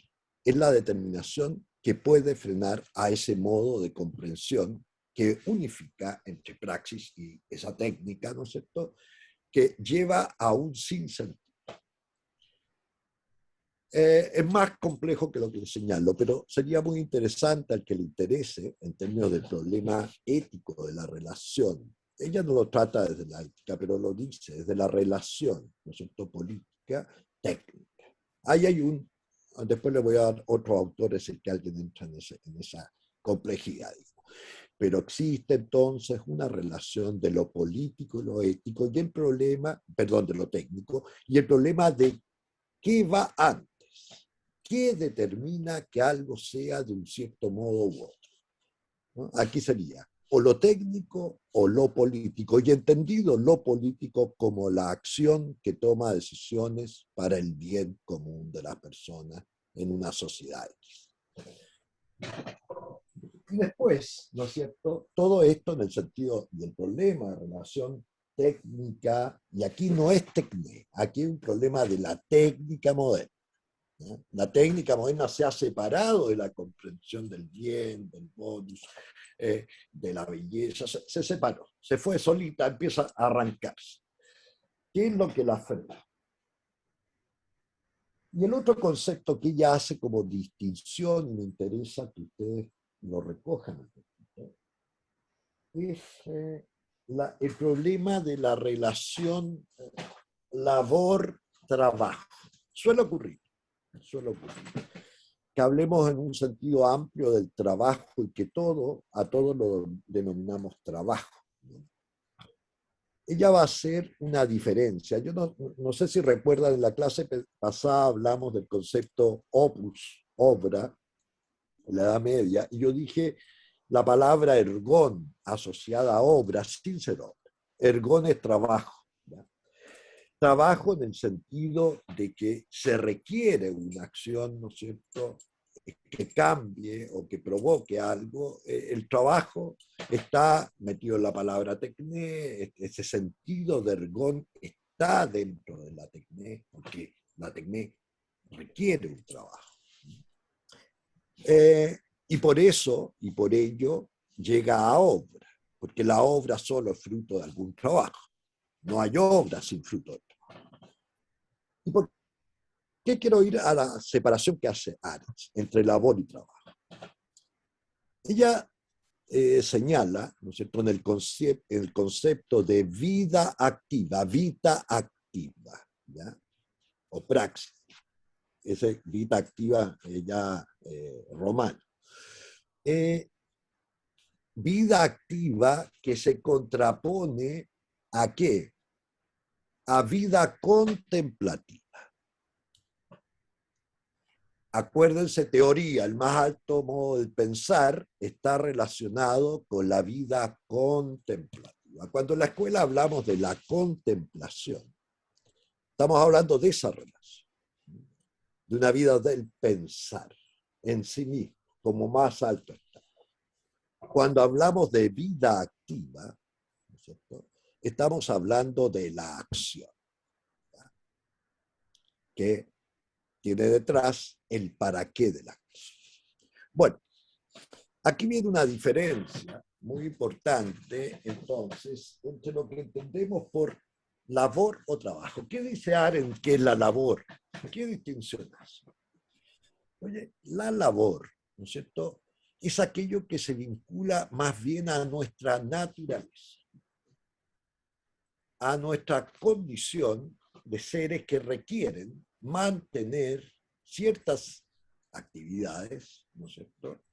es la determinación que puede frenar a ese modo de comprensión que unifica entre praxis y esa técnica, ¿no es cierto?, que lleva a un sinsentido. Es más complejo que lo que señalo, pero sería muy interesante al que le interese en términos del problema ético de la relación. Ella no lo trata desde la ética, pero lo dice desde la relación, ¿no es cierto?, política, técnica. Ahí hay después le voy a dar otros autores si que alguien entra en esa complejidad. Pero existe entonces una relación de lo político y lo ético y el problema, perdón, de lo técnico, y el problema de qué va antes, qué determina que algo sea de un cierto modo u otro, ¿no? Aquí sería o lo técnico o lo político, y entendido lo político como la acción que toma decisiones para el bien común de las personas en una sociedad. Y después, ¿no es cierto?, todo esto en el sentido del problema de relación técnica, y aquí no es técnica, aquí hay un problema de la técnica moderna, ¿no? La técnica moderna se ha separado de la comprensión del bien, del bonus, de la belleza, se separó, se fue solita, empieza a arrancarse. ¿Qué es lo que la frena? Y el otro concepto que ella hace como distinción, y me interesa que ustedes lo recojan, es el problema de la relación labor-trabajo. Suele ocurrir que hablemos en un sentido amplio del trabajo y que a todo lo denominamos trabajo, ¿no? Ella va a hacer una diferencia. Yo no sé si recuerdan, en la clase pasada hablamos del concepto opus, obra, en la Edad Media, y yo dije la palabra ergón asociada a obra sin ser obra. Ergón es trabajo, ¿ya? Trabajo en el sentido de que se requiere una acción, ¿no es cierto?, que cambie o que provoque algo. El trabajo está metido en la palabra tecné, ese sentido de ergón está dentro de la tecné, porque la tecné requiere un trabajo. Y por eso, y por ello, llega a obra, porque la obra solo es fruto de algún trabajo. No hay obra sin fruto de trabajo. ¿Y por qué quiero ir a la separación que hace Arendt entre labor y trabajo? Ella señala, ¿no es cierto?, en el concepto de vida activa, ¿ya?, o praxis. Esa vida activa ya romana. Vida activa que se contrapone ¿a qué? A vida contemplativa. Acuérdense, teoría, el más alto modo de pensar está relacionado con la vida contemplativa. Cuando en la escuela hablamos de la contemplación, estamos hablando de esa relación, de una vida del pensar en sí mismo, como más alto está. Cuando hablamos de vida activa, ¿no es cierto?, estamos hablando de la acción, ¿ya?, que tiene detrás el para qué de la acción. Bueno, aquí viene una diferencia muy importante, entonces, entre lo que entendemos por labor o trabajo. ¿Qué dice Arendt que es la labor? ¿Qué distinción hace? Oye, la labor, ¿no es cierto?, es aquello que se vincula más bien a nuestra naturaleza, a nuestra condición de seres que requieren mantener ciertas actividades, ¿no es cierto?,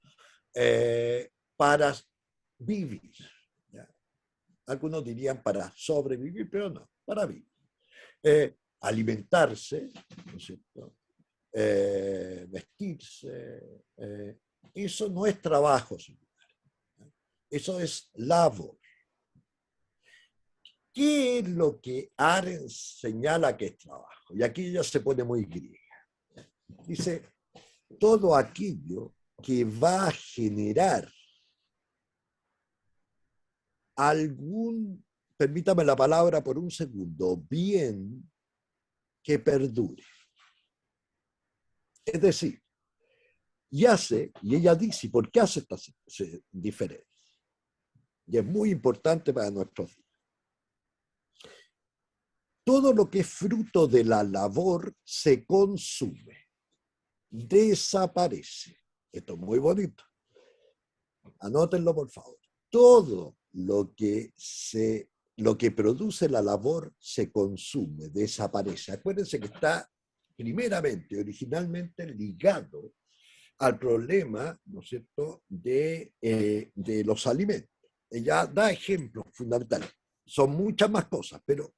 para vivir, ¿ya? Algunos dirían para sobrevivir, pero no, para vivir. Alimentarse, ¿no es cierto?, vestirse, eso no es trabajo, eso es labor. ¿Qué es lo que Arendt señala que es trabajo? Y aquí ella se pone muy griega. Dice, todo aquello que va a generar algún permítame la palabra por un segundo, bien que perdure. Es decir, y ella dice, ¿por qué hace esta diferencia? Y es muy importante para nuestros días. Todo lo que es fruto de la labor se consume, desaparece. Esto es muy bonito. Anótenlo, por favor. Todo lo que produce la labor se consume, desaparece. Acuérdense que está primeramente, originalmente ligado al problema, ¿no es cierto?, de los alimentos. Ella da ejemplos fundamentales. Son muchas más cosas, pero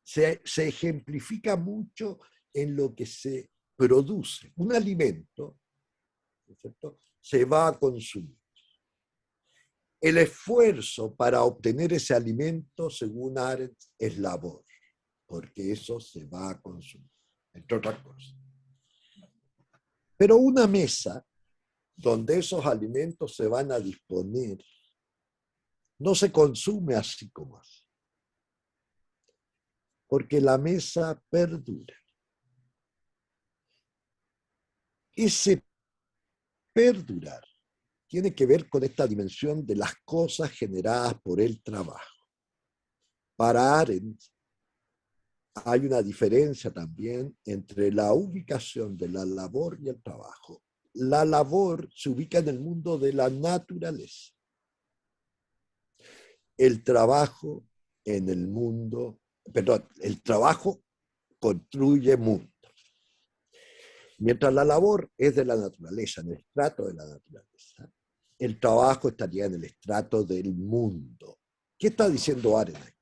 se ejemplifica mucho en lo que se produce. Un alimento, ¿no es cierto?, se va a consumir. El esfuerzo para obtener ese alimento, según Arendt, es labor, porque eso se va a consumir, entre otras cosas. Pero una mesa donde esos alimentos se van a disponer no se consume así como así, porque la mesa perdura. Ese perdurar tiene que ver con esta dimensión de las cosas generadas por el trabajo. Para Arendt hay una diferencia también entre la ubicación de la labor y el trabajo. La labor se ubica en el mundo de la naturaleza. El trabajo en el mundo, perdón, el trabajo construye mundo. Mientras la labor es de la naturaleza, en el estrato de la naturaleza, el trabajo estaría en el estrato del mundo. ¿Qué está diciendo Arendt?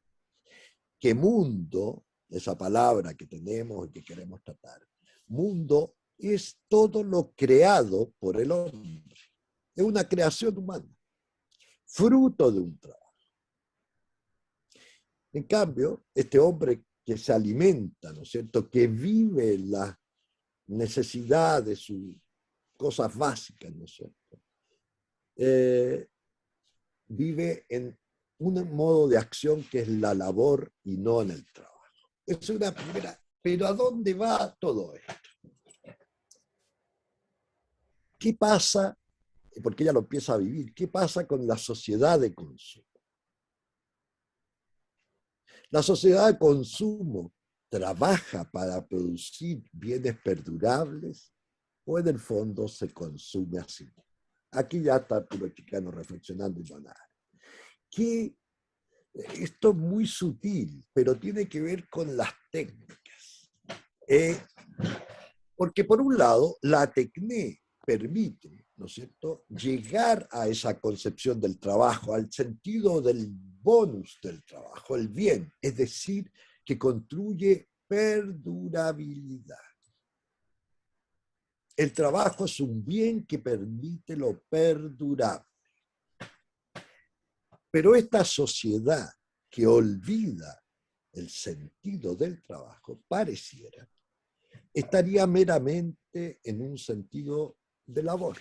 Que mundo, esa palabra que tenemos y que queremos tratar, mundo es todo lo creado por el hombre. Es una creación humana, fruto de un trabajo. En cambio, este hombre que se alimenta, ¿no es cierto?, que vive la necesidad de sus cosas básicas, ¿no es cierto?, vive en un modo de acción que es la labor y no en el trabajo. Es una primera. Pero ¿a dónde va todo esto? ¿Qué pasa? Porque ella lo empieza a vivir. ¿Qué pasa con la sociedad de consumo? La sociedad de consumo trabaja para producir bienes perdurables o en el fondo se consume así. Aquí ya está Arturo Chicano reflexionando y no nada. Que esto es muy sutil, pero tiene que ver con las técnicas. Porque por un lado, la tecné permite, ¿no es cierto?, llegar a esa concepción del trabajo, al sentido del bonus del trabajo, el bien, es decir, que construye perdurabilidad. El trabajo es un bien que permite lo perdurable. Pero esta sociedad que olvida el sentido del trabajo, pareciera, estaría meramente en un sentido de labor.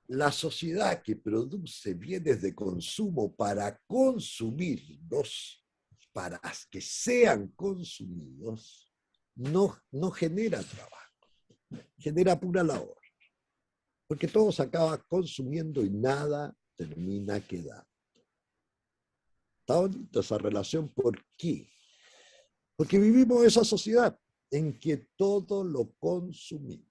La sociedad que produce bienes de consumo para consumirlos, para que sean consumidos, no genera trabajo, genera pura labor. Porque todo se acaba consumiendo y nada termina quedando. Está bonita esa relación. ¿Por qué? Porque vivimos esa sociedad en que todo lo consumimos.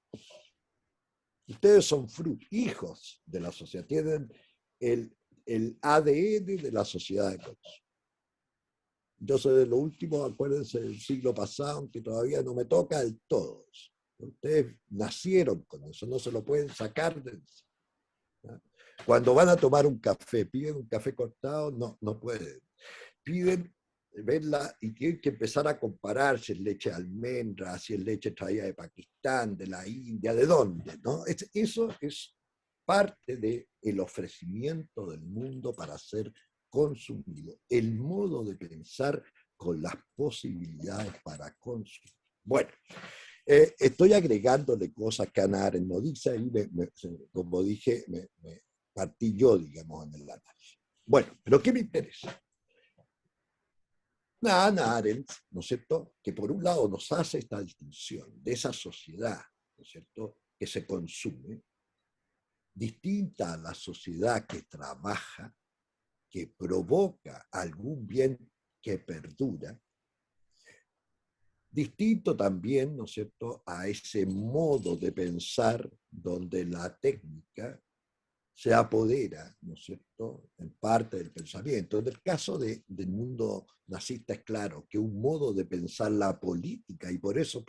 Ustedes son hijos de la sociedad, tienen el ADN de la sociedad de consumo. Yo soy de lo último, acuérdense del siglo pasado, aunque todavía no me toca del todo. Ustedes nacieron con eso, no se lo pueden sacar de eso. Cuando van a tomar un café, piden un café cortado, no pueden. Piden verla y tienen que empezar a comparar si es leche de almendra, si es leche traída de Pakistán, de la India, de dónde, ¿no? Eso es parte del ofrecimiento del mundo para ser consumido, el modo de pensar con las posibilidades para consumir. Bueno, estoy agregándole cosas que Hannah Arendt no dice, ahí como dije, me partí yo, digamos, en el análisis. Bueno, pero ¿qué me interesa? Hannah Arendt, ¿no es cierto?, que por un lado nos hace esta distinción de esa sociedad, ¿no es cierto?, que se consume, distinta a la sociedad que trabaja, que provoca algún bien que perdura, distinto también, ¿no es cierto?, a ese modo de pensar donde la técnica se apodera, ¿no es cierto?, en parte del pensamiento. En el caso del mundo nazista es claro que un modo de pensar la política, y por eso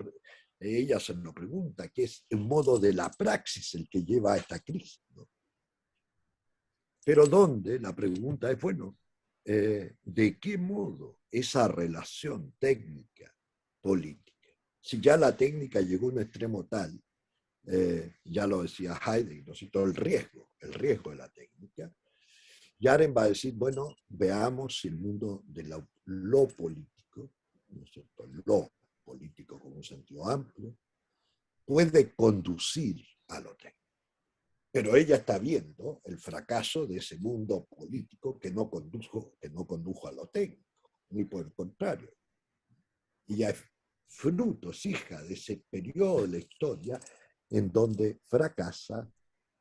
ella se lo pregunta, que es el modo de la praxis el que lleva a esta crisis, ¿no? Pero ¿dónde? La pregunta es, bueno, ¿de qué modo esa relación técnica-política? Si ya la técnica llegó a un extremo tal, ya lo decía Heidegger, ¿no es cierto?, el riesgo de la técnica, Yaren va a decir, bueno, veamos si el mundo de lo político, ¿no es cierto?, lo político con un sentido amplio, puede conducir a lo técnico. Pero ella está viendo el fracaso de ese mundo político que no condujo a lo técnico, ni por el contrario. Ella es fruto, es hija de ese periodo de la historia en donde fracasa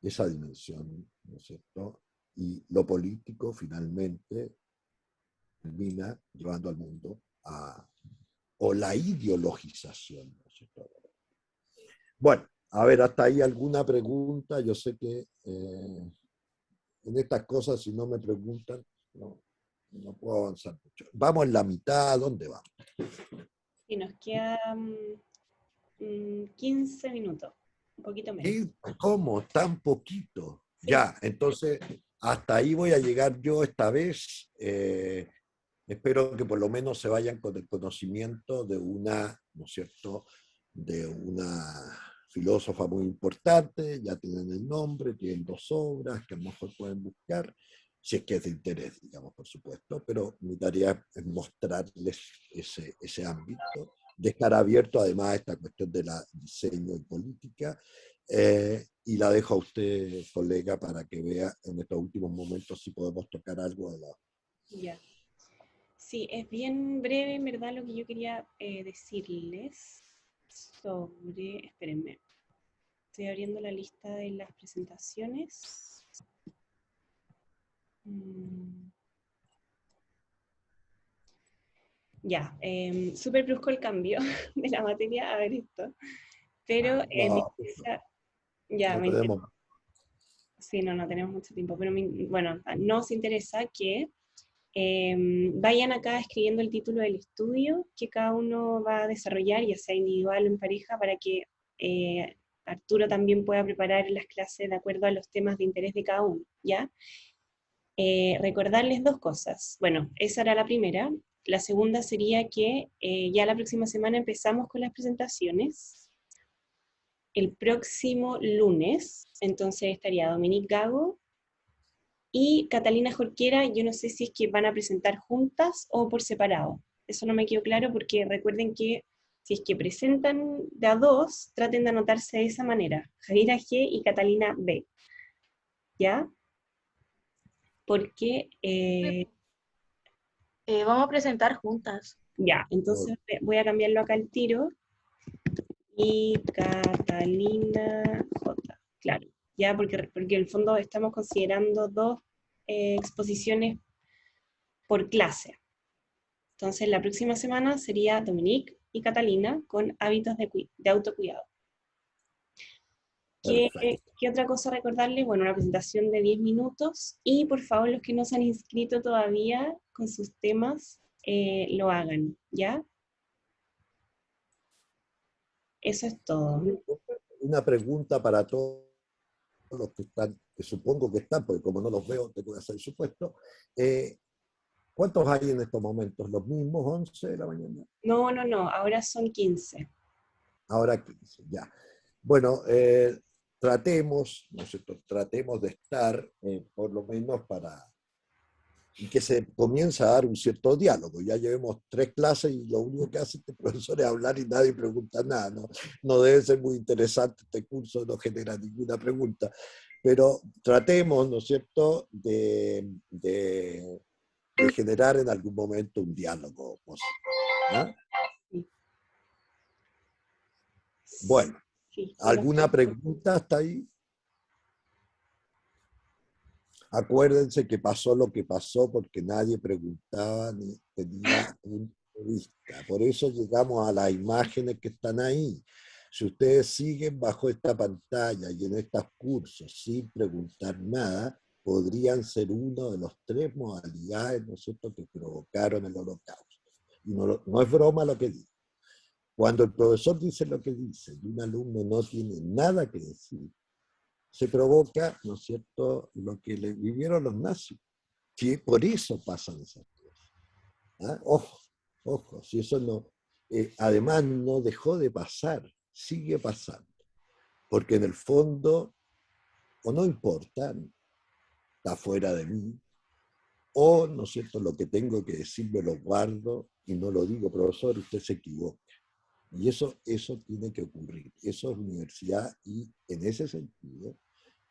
esa dimensión, ¿no es cierto? Y lo político finalmente termina llevando al mundo o la ideologización, ¿no es cierto? Bueno, a ver, hasta ahí alguna pregunta. Yo sé que en estas cosas, si no me preguntan, no puedo avanzar mucho. Vamos en la mitad, ¿dónde vamos? Y nos quedan 15 minutos, un poquito menos. ¿Y cómo? Tan poquito. Sí. Ya, entonces, hasta ahí voy a llegar yo esta vez. Espero que por lo menos se vayan con el conocimiento de una, ¿no es cierto?, de una filósofa muy importante, ya tienen el nombre, tienen 2 obras que a lo mejor pueden buscar, si es que es de interés, digamos, por supuesto, pero mi tarea es mostrarles ese ámbito, dejar abierto además esta cuestión de la diseño y política, y la dejo a usted, colega, para que vea en estos últimos momentos si podemos tocar algo de la... Ya. Sí, es bien breve, en verdad, lo que yo quería decirles sobre... Espérenme. Estoy abriendo la lista de las presentaciones. Ya, súper brusco el cambio de la materia a ver esto. Pero me interesa... Ya, no me tenemos... interesa... Sí, no tenemos mucho tiempo, pero bueno, nos interesa que vayan acá escribiendo el título del estudio que cada uno va a desarrollar, ya sea individual o en pareja, para que Arturo también pueda preparar las clases de acuerdo a los temas de interés de cada uno, ¿ya? Recordarles 2 cosas. Bueno, esa era la primera. La segunda sería que ya la próxima semana empezamos con las presentaciones. El próximo lunes, entonces estaría Dominique Gago y Catalina Jorquera. Yo no sé si es que van a presentar juntas o por separado. Eso no me quedó claro, porque recuerden que si es que presentan de a 2, traten de anotarse de esa manera. Javiera G y Catalina B. ¿Ya? Porque... vamos a presentar juntas. Ya, entonces voy a cambiarlo acá al tiro. Y Catalina J. Claro, ya porque en el fondo estamos considerando 2 exposiciones por clase. Entonces la próxima semana sería Dominique y Catalina con hábitos de autocuidado. ¿Qué otra cosa recordarles? Bueno, una presentación de 10 minutos, y por favor los que no se han inscrito todavía con sus temas, lo hagan, ¿ya? Eso es todo. Una pregunta para todos los que están, que supongo que están, porque como no los veo, tengo que hacer supuesto. ¿Cuántos hay en estos momentos? ¿Los mismos 11 de la mañana? No, ahora son 15. Ahora 15, ya. Bueno, tratemos, ¿no es cierto?, tratemos de estar, por lo menos para... y que se comienza a dar un cierto diálogo. Ya llevemos 3 clases y lo único que hace este profesor es hablar y nadie pregunta nada, ¿no? No debe ser muy interesante este curso, no genera ninguna pregunta. Pero tratemos, ¿no es cierto?, de de generar en algún momento un diálogo posible. Sí. Bueno, Sí, ¿alguna pregunta hasta ahí? Acuérdense que pasó lo que pasó porque nadie preguntaba ni tenía punto de vista. Por eso llegamos a las imágenes que están ahí. Si ustedes siguen bajo esta pantalla y en estos cursos sin preguntar nada, podrían ser uno de los tres modalidades, ¿no es cierto?, que provocaron el Holocausto. Y no es broma lo que digo. Cuando el profesor dice lo que dice y un alumno no tiene nada que decir, se provoca, ¿no es cierto?, lo que le vivieron los nazis. Sí, por eso pasan esas cosas. ¿Ah? Ojo, ojo, si eso no, además no dejó de pasar, sigue pasando, porque en el fondo, o no importa, está fuera de mí, o, ¿no es cierto?, lo que tengo que decir me lo guardo y no lo digo, profesor, usted se equivoca. Y eso tiene que ocurrir, eso es universidad y en ese sentido,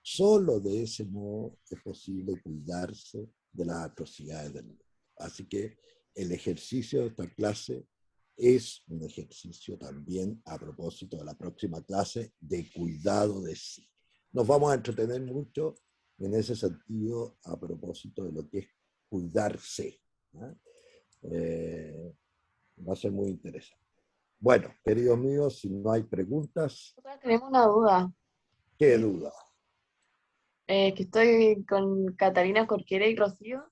solo de ese modo es posible cuidarse de las atrocidades del mundo. Así que el ejercicio de esta clase es un ejercicio también, a propósito de la próxima clase, de cuidado de sí. Nos vamos a entretener mucho en ese sentido a propósito de lo que es cuidarse. ¿No? Va a ser muy interesante. Bueno, queridos míos, si no hay preguntas, Tenemos una duda. ¿qué duda? Que estoy con Catalina Corquera y Rocío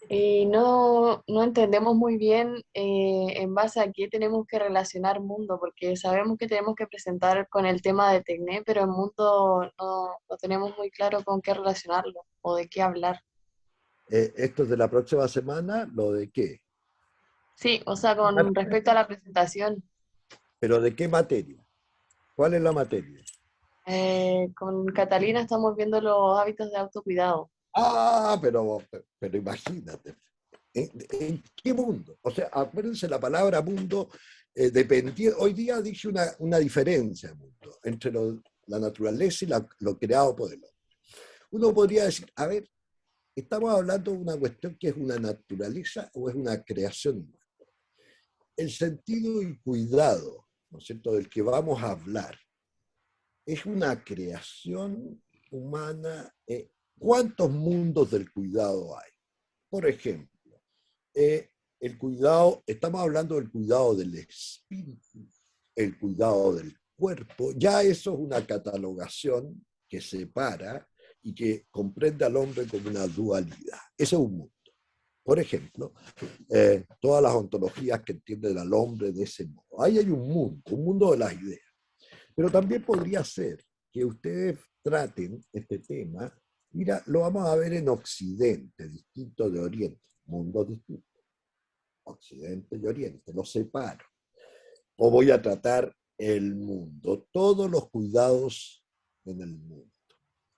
y no entendemos muy bien en base a qué tenemos que relacionar mundo, porque sabemos que tenemos que presentar con el tema de Tecné, pero en mundo no tenemos muy claro con qué relacionarlo o de qué hablar. Esto es de la próxima semana, ¿lo de qué? Sí, o sea, con respecto a la presentación, ¿Pero de qué materia? ¿Cuál es la materia? con Catalina estamos viendo los hábitos de autocuidado. Ah, pero imagínate, ¿en qué mundo? O sea, acuérdense la palabra mundo, hoy día dije una diferencia mundo, entre la naturaleza y lo creado por el hombre. Uno podría decir, a ver, ¿estamos hablando de una cuestión que es una naturaleza o es una creación humana? El sentido y cuidado, ¿no es cierto?, del que vamos a hablar, es una creación humana. ¿Cuántos mundos del cuidado hay? Por ejemplo, el cuidado, estamos hablando del cuidado del espíritu, el cuidado del cuerpo, ya eso es una catalogación que separa y que comprende al hombre como una dualidad. Ese es un mundo. Por ejemplo, todas las ontologías que entienden al hombre de ese modo. Ahí hay un mundo de las ideas. Pero también podría ser que ustedes traten este tema, mira, lo vamos a ver en Occidente, distinto de Oriente, mundos distintos. Occidente y Oriente, los separo. O voy a tratar el mundo, todos los cuidados en el mundo.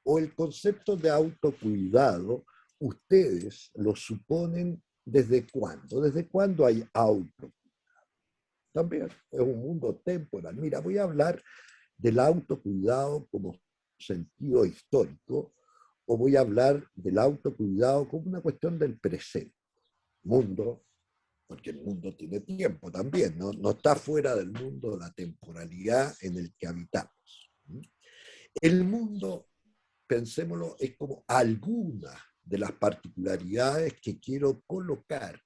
O el concepto de autocuidado, ustedes lo suponen ¿desde cuándo? ¿Desde cuándo hay autocuidado? También es un mundo temporal. Mira, voy a hablar del autocuidado como sentido histórico, o voy a hablar del autocuidado como una cuestión del presente. Mundo, porque el mundo tiene tiempo también, no está fuera del mundo la temporalidad en el que habitamos. El mundo, pensémoslo, es como alguna de las particularidades que quiero colocar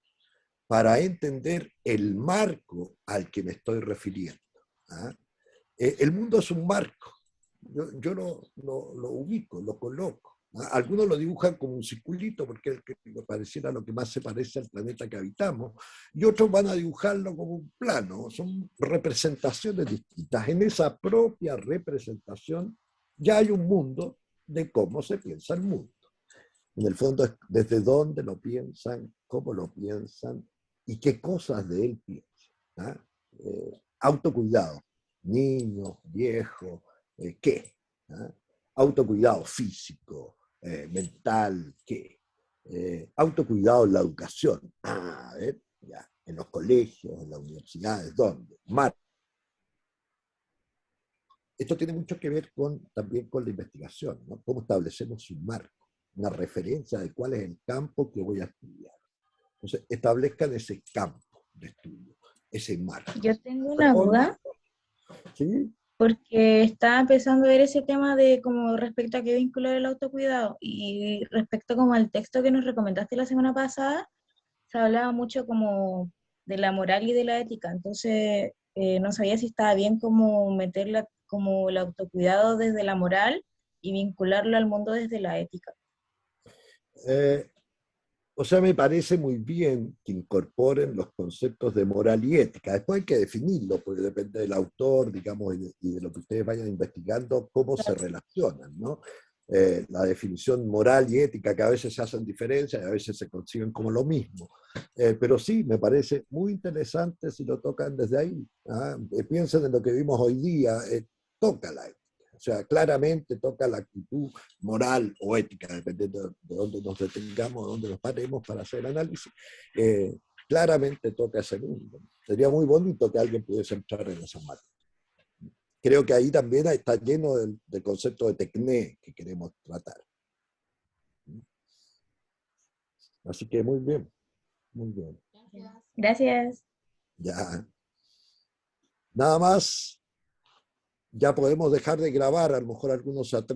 para entender el marco al que me estoy refiriendo. ¿Ah? El mundo es un marco. Yo lo ubico, lo coloco. ¿Ah? Algunos lo dibujan como un circulito porque es el que pareciera lo que más se parece al planeta que habitamos, y otros van a dibujarlo como un plano. Son representaciones distintas. En esa propia representación ya hay un mundo de cómo se piensa el mundo. En el fondo es desde dónde lo piensan, cómo lo piensan y qué cosas de él piensan. ¿Ah? Autocuidado, niños, viejos, ¿qué? ¿Ah? Autocuidado físico, mental, ¿qué? Autocuidado en la educación. A ver, ya, en los colegios, en las universidades, ¿dónde? Esto tiene mucho que ver también con la investigación, ¿no? Cómo establecemos un marco, una referencia de cuál es el campo que voy a estudiar. Entonces, establezcan ese campo de estudio, ese marco. Yo tengo una duda, ¿Sí? porque estaba empezando a ver ese tema de como respecto a qué vincular el autocuidado, y respecto como al texto que nos recomendaste la semana pasada, se hablaba mucho como de la moral y de la ética, entonces no sabía si estaba bien como meterla como el autocuidado desde la moral y vincularlo al mundo desde la ética. O sea, me parece muy bien que incorporen los conceptos de moral y ética. Después hay que definirlo, porque depende del autor, digamos, y de lo que ustedes vayan investigando, cómo se relacionan, ¿no? La definición moral y ética, que a veces se hacen diferencias y a veces se consiguen como lo mismo. Pero sí, me parece muy interesante si lo tocan desde ahí. ¿Ah? Piensen en lo que vimos hoy día, toca la ética. O sea, claramente toca la actitud moral o ética, dependiendo de dónde nos detengamos, de dónde nos paremos para hacer el análisis. Claramente toca ese mundo. Sería muy bonito que alguien pudiese entrar en esa materia. Creo que ahí también está lleno del concepto de tecné que queremos tratar. Así que muy bien, muy bien. Gracias. Ya. Nada más, ya podemos dejar de grabar, a lo mejor algunos se atreven.